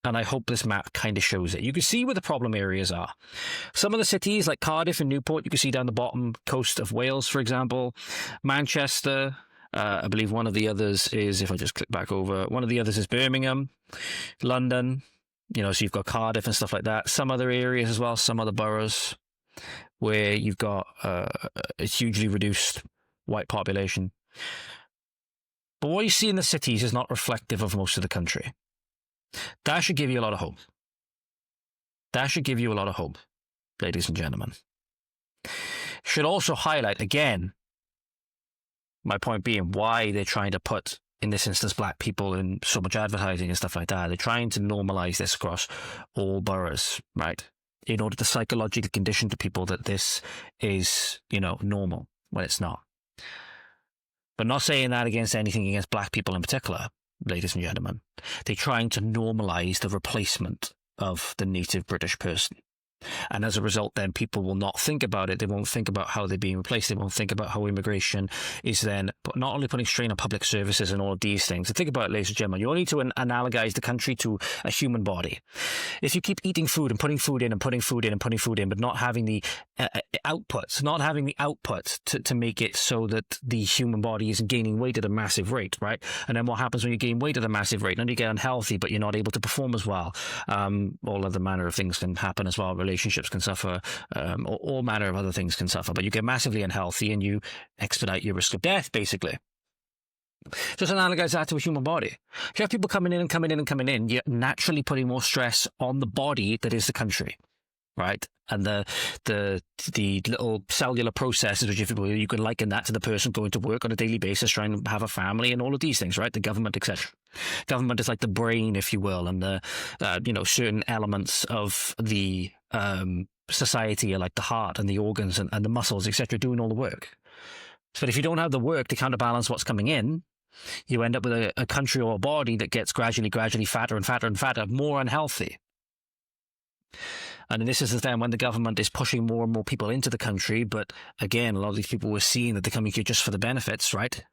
And I hope this map kind of shows it. You can see where the problem areas are. Some of the cities like Cardiff and Newport, you can see down the bottom coast of Wales, for example. Manchester, I believe one of the others is, if I just click back over, one of the others is Birmingham, London, so you've got Cardiff and stuff like that. Some other areas as well, some other boroughs where you've got a hugely reduced white population. But what you see in the cities is not reflective of most of the country. That should give you a lot of hope. That should give you a lot of hope, ladies and gentlemen. Should also highlight, again, my point being why they're trying to put, in this instance, black people in so much advertising and stuff like that. They're trying to normalize this across all boroughs, right? In order to psychologically condition to people that this is, normal, when it's not. But not saying that anything against black people in particular. Ladies and gentlemen, they're trying to normalise the replacement of the native British person. And as a result, then people will not think about it. They won't think about how they're being replaced. They won't think about how immigration is then not only putting strain on public services and all of these things. So think about it, ladies and gentlemen. You only need to analogize the country to a human body. If you keep eating food and putting food in and putting food in and putting food in, but not having the output to make it so that the human body isn't gaining weight at a massive rate, right? And then what happens when you gain weight at a massive rate? Then you get unhealthy, but you're not able to perform as well. All other manner of things can happen as well. Relationships can suffer, all manner of other things can suffer, but you get massively unhealthy and you expedite your risk of death, basically. Just analogize that to a human body. If you have people coming in, you're naturally putting more stress on the body that is the country, right? And the little cellular processes, which you can liken that to the person going to work on a daily basis, trying to have a family and all of these things, right? The government, etc. Government is like the brain, if you will, and the certain elements of the society are like the heart and the organs and the muscles, etc., doing all the work. But if you don't have the work to counterbalance what's coming in, you end up with a country or a body that gets gradually fatter and fatter and fatter, more unhealthy. And this is the time when the government is pushing more and more people into the country. But again, a lot of these people were seeing that they're coming here just for the benefits, right?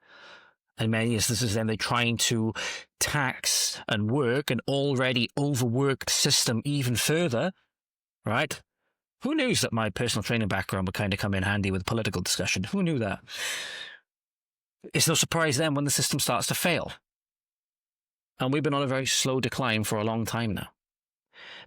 in many instances, then they're trying to tax and work an already overworked system even further, right? Who knew that my personal training background would kind of come in handy with political discussion? Who knew that? It's no surprise then when the system starts to fail. And we've been on a very slow decline for a long time now.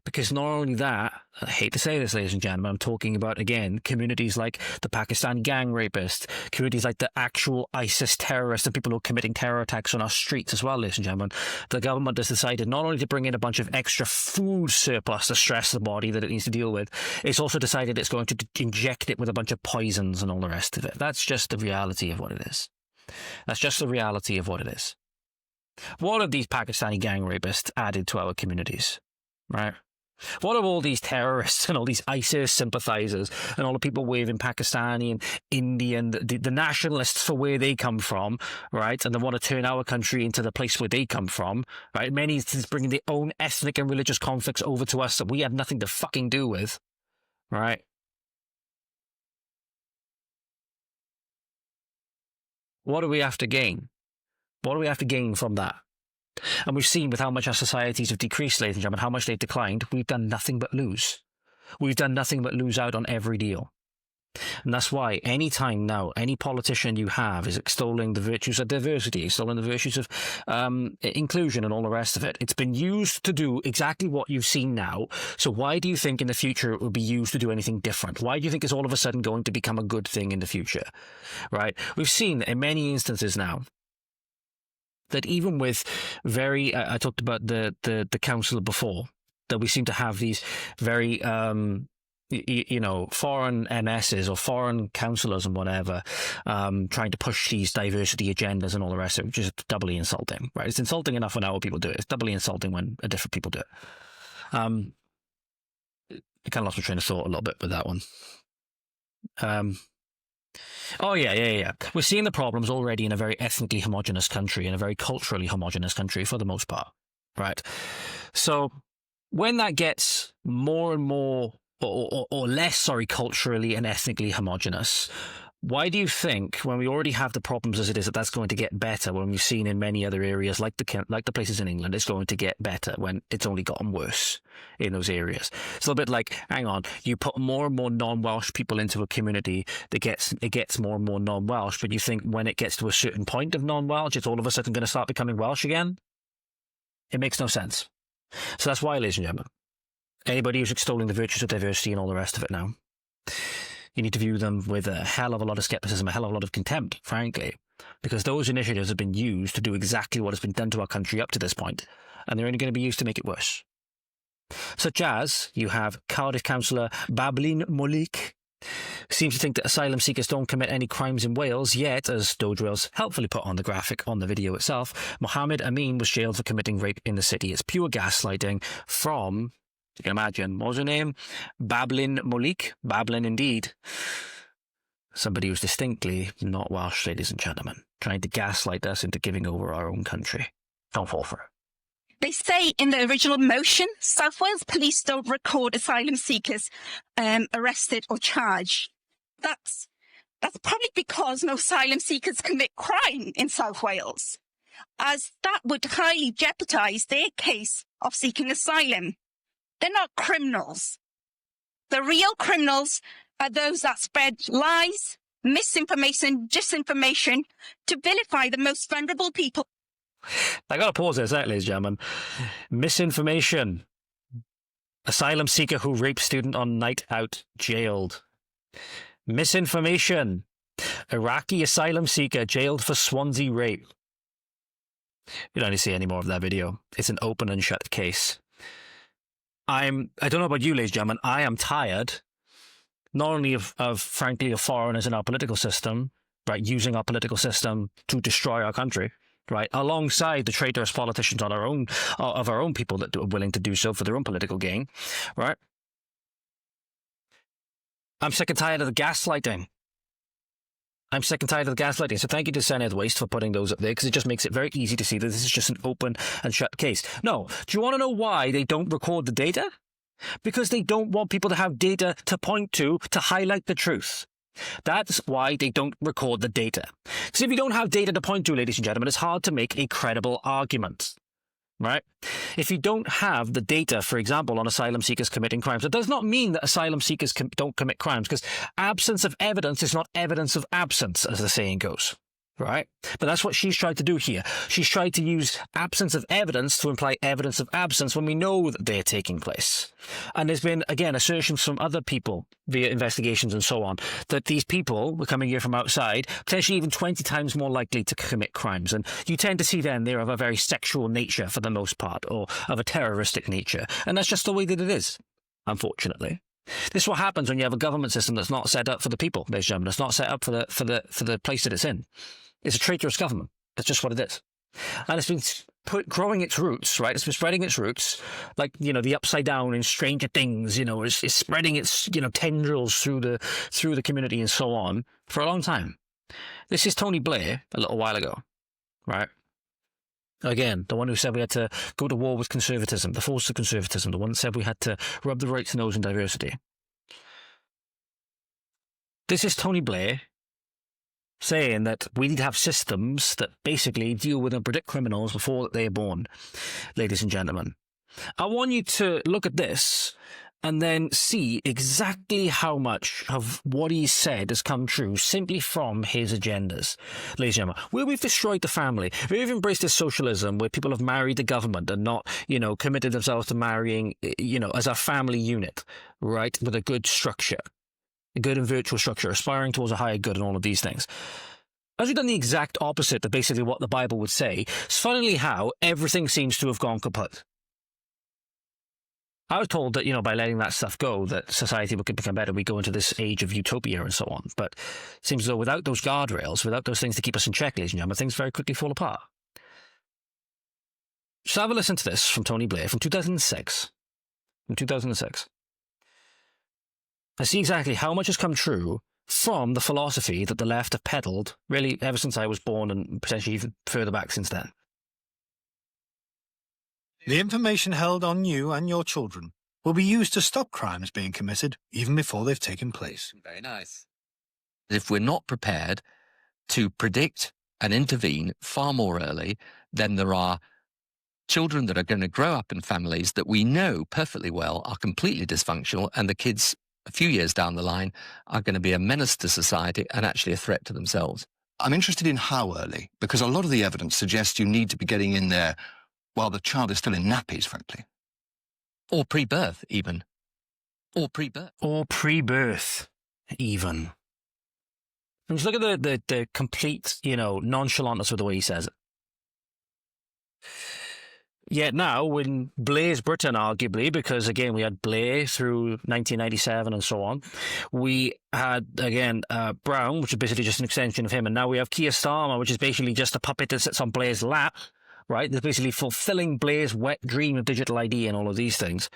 Because not only that, I hate to say this, ladies and gentlemen, I'm talking about, again, communities like the Pakistan gang rapists, communities like the actual ISIS terrorists and people who are committing terror attacks on our streets as well, ladies and gentlemen. The government has decided not only to bring in a bunch of extra food surplus to stress the body that it needs to deal with, it's also decided it's going to inject it with a bunch of poisons and all the rest of it. That's just the reality of what it is. That's just the reality of what it is. What have these Pakistani gang rapists added to our communities? Right? What of all these terrorists and all these ISIS sympathizers and all the people waving Pakistani and Indian, the nationalists for where they come from, right? And they want to turn our country into the place where they come from, right? Many is bringing their own ethnic and religious conflicts over to us that we have nothing to fucking do with, right? What do we have to gain? What do we have to gain from that? And we've seen with how much our societies have decreased, ladies and gentlemen, how much they've declined, we've done nothing but lose. We've done nothing but lose out on every deal. And that's why any time now, any politician you have is extolling the virtues of diversity, extolling the virtues of inclusion and all the rest of it. It's been used to do exactly what you've seen now. So why do you think in the future it will be used to do anything different? Why do you think it's all of a sudden going to become a good thing in the future? Right? We've seen in many instances now that even with very, I talked about the councillor before, that we seem to have these very, you know, foreign MSs or foreign councillors and whatever, trying to push these diversity agendas and all the rest of it, which is doubly insulting, right? It's insulting enough when our people do it. It's doubly insulting when different people do it. I kind of lost my train of thought a little bit with that one. Oh, yeah. We're seeing the problems already in a very ethnically homogenous country, in a very culturally homogenous country for the most part, right? So when that gets more and more, or less, culturally and ethnically homogenous, why do you think, when we already have the problems as it is, that that's going to get better when we've seen in many other areas, like the places in England, it's going to get better when it's only gotten worse in those areas? It's a little bit like, hang on, you put more and more non-Welsh people into a community, it gets more and more non-Welsh, but you think when it gets to a certain point of non-Welsh, it's all of a sudden going to start becoming Welsh again? It makes no sense. So that's why, ladies and gentlemen, anybody who's extolling the virtues of diversity and all the rest of it now, you need to view them with a hell of a lot of skepticism, a hell of a lot of contempt, frankly, because those initiatives have been used to do exactly what has been done to our country up to this point, and they're only going to be used to make it worse. Such as, you have Cardiff Councillor Bablin Molik, seems to think that asylum seekers don't commit any crimes in Wales, yet, as Dodrell's helpfully put on the graphic on the video itself, Mohammed Amin was jailed for committing rape in the city. It's pure gaslighting from, you can imagine, what was her name? Bablin Molik. Bablin indeed. Somebody who's distinctly not Welsh, ladies and gentlemen, trying to gaslight us into giving over our own country. Don't fall for it. They say in the original motion, South Wales police don't record asylum seekers arrested or charged. That's probably because no asylum seekers commit crime in South Wales, as that would highly jeopardise their case of seeking asylum. They're not criminals. The real criminals are those that spread lies, misinformation, disinformation to vilify the most vulnerable people. I got to pause there a sec, ladies and gentlemen. Misinformation. Asylum seeker who raped student on night out jailed. Misinformation. Iraqi asylum seeker jailed for Swansea rape. You don't need to see any more of that video. It's an open and shut case. I don't know about you, ladies and gentlemen, I am tired, not only of frankly, of foreigners in our political system, right, using our political system to destroy our country, right, alongside the traitorous politicians on our own, of our own people that are willing to do so for their own political gain, right? I'm sick and tired of the gaslighting. I'm sick and tired of the gaslighting. So thank you to Senedd Waste for putting those up there, because it just makes it very easy to see that this is just an open and shut case. No, do you want to know why they don't record the data? Because they don't want people to have data to point to highlight the truth. That's why they don't record the data. Because if you don't have data to point to, ladies and gentlemen, it's hard to make a credible argument. Right? If you don't have the data, for example, on asylum seekers committing crimes, it does not mean that asylum seekers don't commit crimes, because absence of evidence is not evidence of absence, as the saying goes. Right? But that's what she's tried to do here. She's tried to use absence of evidence to imply evidence of absence when we know that they're taking place. And there's been, again, assertions from other people via investigations and so on, that these people were coming here from outside, potentially even 20 times more likely to commit crimes. And you tend to see then they're of a very sexual nature for the most part, or of a terroristic nature. And that's just the way that it is, unfortunately. This is what happens when you have a government system that's not set up for the people, ladies and gentlemen. It's not set up for the place that it's in. It's a traitorous government. That's just what it is. And it's been growing its roots, right? It's been spreading its roots, like, you know, the Upside Down in Stranger Things, you know, it's spreading its, you know, tendrils through the community and so on for a long time. This is Tony Blair a little while ago, right? Again, the one who said we had to go to war with conservatism, the force of conservatism, the one that said we had to rub the right's nose in diversity. This is Tony Blair saying that we need to have systems that basically deal with and predict criminals before they're born, ladies and gentlemen. I want you to look at this and then see exactly how much of what he said has come true simply from his agendas. Ladies and gentlemen, where we've destroyed the family, we've embraced this socialism where people have married the government and not, you know, committed themselves to marrying, you know, as a family unit, right, with a good structure. A good and virtual structure, aspiring towards a higher good and all of these things. As we've done the exact opposite of basically what the Bible would say, it's funnily how everything seems to have gone kaput. I was told that, you know, by letting that stuff go, that society would become better. We go into this age of utopia and so on. But it seems as though without those guardrails, without those things to keep us in check, ladies and gentlemen, things very quickly fall apart. Just have a listen to this from Tony Blair from 2006. From 2006. I see exactly how much has come true from the philosophy that the left have peddled, really, ever since I was born and potentially even further back since then. The information held on you and your children will be used to stop crimes being committed even before they've taken place. Very nice. If we're not prepared to predict and intervene far more early, then there are children that are going to grow up in families that we know perfectly well are completely dysfunctional, and the kids a few years down the line are going to be a menace to society and actually a threat to themselves. I'm interested in how early, because a lot of the evidence suggests you need to be getting in there while the child is still in nappies, frankly. Or pre-birth, even. Or pre-birth. Or pre-birth, even. And just look at the complete, you know, nonchalantness with the way he says it. Yet now, when Blair's Britain, arguably, because, again, we had Blair through 1997 and so on, we had, again, Brown, which is basically just an extension of him, and now we have Keir Starmer, which is basically just a puppet that sits on Blair's lap, right? They're basically fulfilling Blair's wet dream of digital ID and all of these things.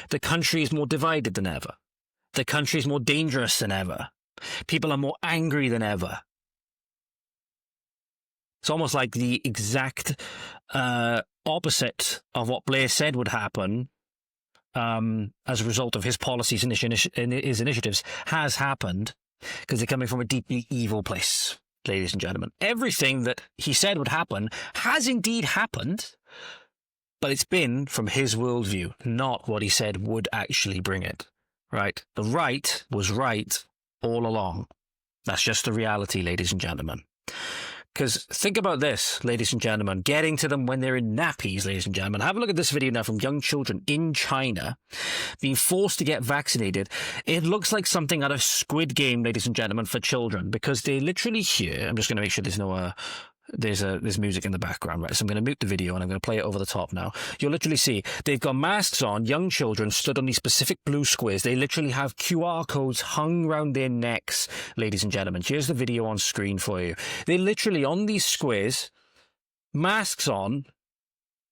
The country is more divided than ever. The country is more dangerous than ever. People are more angry than ever. It's almost like the exact opposite of what Blair said would happen as a result of his policies and his initiatives has happened, because they're coming from a deeply evil place, ladies and gentlemen. Everything that he said would happen has indeed happened, but it's been from his worldview, not what he said would actually bring it, right? The right was right all along. That's just the reality, ladies and gentlemen. Because think about this, ladies and gentlemen, getting to them when they're in nappies, ladies and gentlemen. Have a look at this video now from young children in China being forced to get vaccinated. It looks like something out of Squid Game, ladies and gentlemen, for children, because they literally hear, I'm just going to make sure there's no there's music in the background, right? So I'm going to mute the video and I'm going to play it over the top now. You'll literally see they've got masks on, young children stood on these specific blue squares. They literally have QR codes hung around their necks, ladies and gentlemen. Here's the video on screen for you. They literally on these squares, masks on,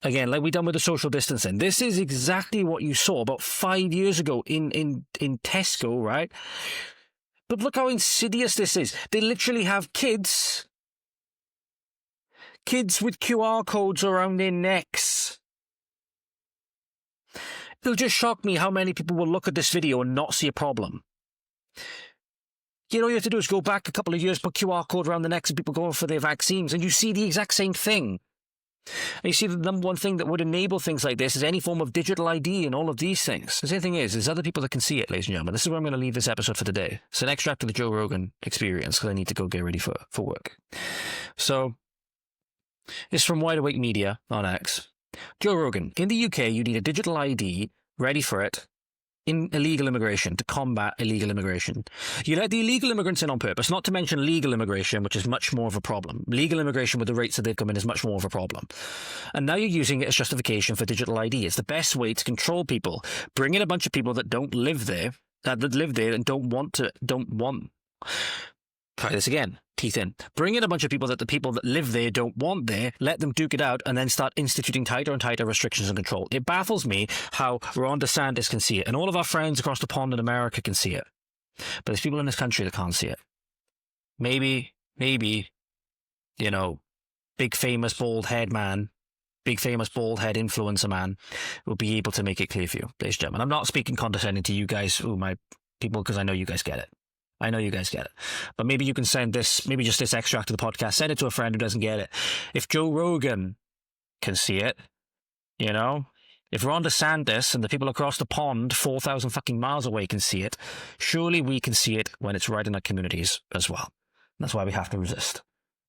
again, like we done with the social distancing. This is exactly what you saw about 5 years ago in Tesco, right? But look how insidious this is. They literally have kids with QR codes around their necks. It'll just shock me how many people will look at this video and not see a problem. You know, all you have to do is go back a couple of years, put QR code around the necks of people going for their vaccines, and you see the exact same thing. And you see the number one thing that would enable things like this is any form of digital ID and all of these things. The same thing is, there's other people that can see it, ladies and gentlemen. This is where I'm going to leave this episode for today. It's an extract of the Joe Rogan experience, because I need to go get ready for work. So, it's from Wide Awake Media on X. Joe Rogan, in the UK, you need a digital ID, ready for it, in illegal immigration, to combat illegal immigration. You let the illegal immigrants in on purpose, not to mention legal immigration, which is much more of a problem. Legal immigration with the rates that they've come in is much more of a problem. And now you're using it as justification for digital ID. It's the best way to control people. Bring in a bunch of people that don't live there, that live there and don't want. Try this again. Teeth in. Bring in a bunch of people that the people that live there don't want there, let them duke it out, and then start instituting tighter and tighter restrictions and control. It baffles me how Ron DeSantis can see it, and all of our friends across the pond in America can see it. But there's people in this country that can't see it. Maybe, you know, big famous bald head man, big famous bald head influencer man will be able to make it clear for you, ladies and gentlemen. I'm not speaking condescending to you guys, my people, because I know you guys get it. I know you guys get it. But maybe you can send this, maybe just this extract of the podcast, send it to a friend who doesn't get it. If Joe Rogan can see it, you know, if Ron DeSantis and the people across the pond 4,000 fucking miles away can see it, surely we can see it when it's right in our communities as well. That's why we have to resist.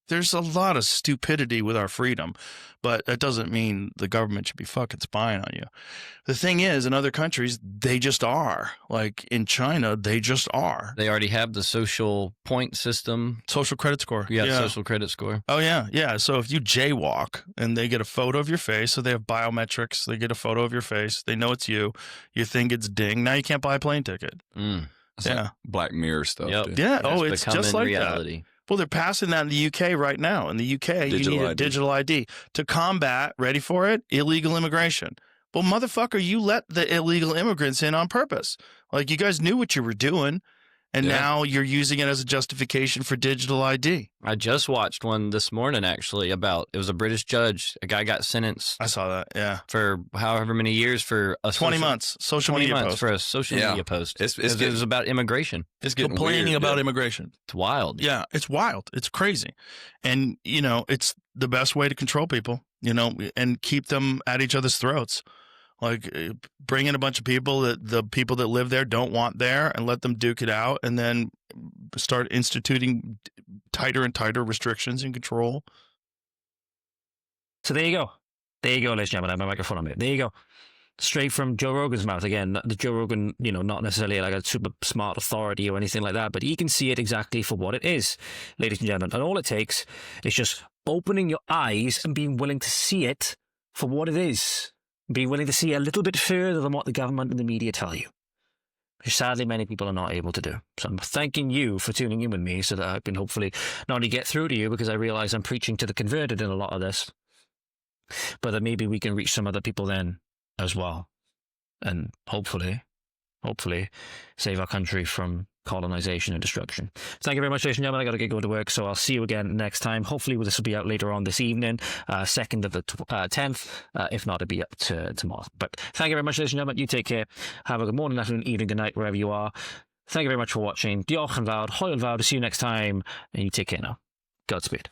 There's a lot of stupidity with our freedom, but that doesn't mean the government should be fucking spying on you. The thing is, in other countries, they just are. Like in China, they just are. They already have the social point system. Social credit score. Yeah, social credit score. Oh, yeah. Yeah. So if you jaywalk and they get a photo of your face, so they have biometrics, they get a photo of your face, they know it's you, your thing gets dinged. Now you can't buy a plane ticket. It's like Black Mirror stuff. Yep. Yeah. Oh, it's just like reality. That. Well, they're passing that in the UK right now. In the UK, you need a digital ID to combat, ready for it, illegal immigration. Well, motherfucker, you let the illegal immigrants in on purpose. Like, you guys knew what you were doing, and now you're using it as a justification for digital ID. I just watched one this morning, actually, about, it was a British judge. A guy got sentenced. I saw that, yeah. For however many years for a 20 months, social media post. For a social media post. It was about immigration. It's complaining about immigration. It's wild. Yeah, it's wild. It's crazy. And, you know, it's the best way to control people, you know, and keep them at each other's throats. Like, bring in a bunch of people that the people that live there don't want there and let them duke it out, and then start instituting tighter and tighter restrictions and control. So there you go. There you go, ladies and gentlemen. I have my microphone on mute. There you go. Straight from Joe Rogan's mouth. Again, the Joe Rogan, you know, not necessarily like a super smart authority or anything like that, but he can see it exactly for what it is, ladies and gentlemen. And all it takes is just opening your eyes and being willing to see it for what it is. Be willing to see a little bit further than what the government and the media tell you, which sadly many people are not able to do. So I'm thanking you for tuning in with me so that I can hopefully not only get through to you, because I realize I'm preaching to the converted in a lot of this, but that maybe we can reach some other people then as well, and hopefully save our country from colonization and destruction. Thank you very much, ladies and gentlemen. I got to get going to work, so I'll see you again next time. Hopefully this will be out later on this evening, 2nd of the 10th. If not, it'll be up to tomorrow. But thank you very much, ladies and gentlemen. You take care. Have a good morning, afternoon, evening, good night, wherever you are. Thank you very much for watching. Diolch yn fawr, hwyl yn fawr. See you next time, and you take care now. Godspeed.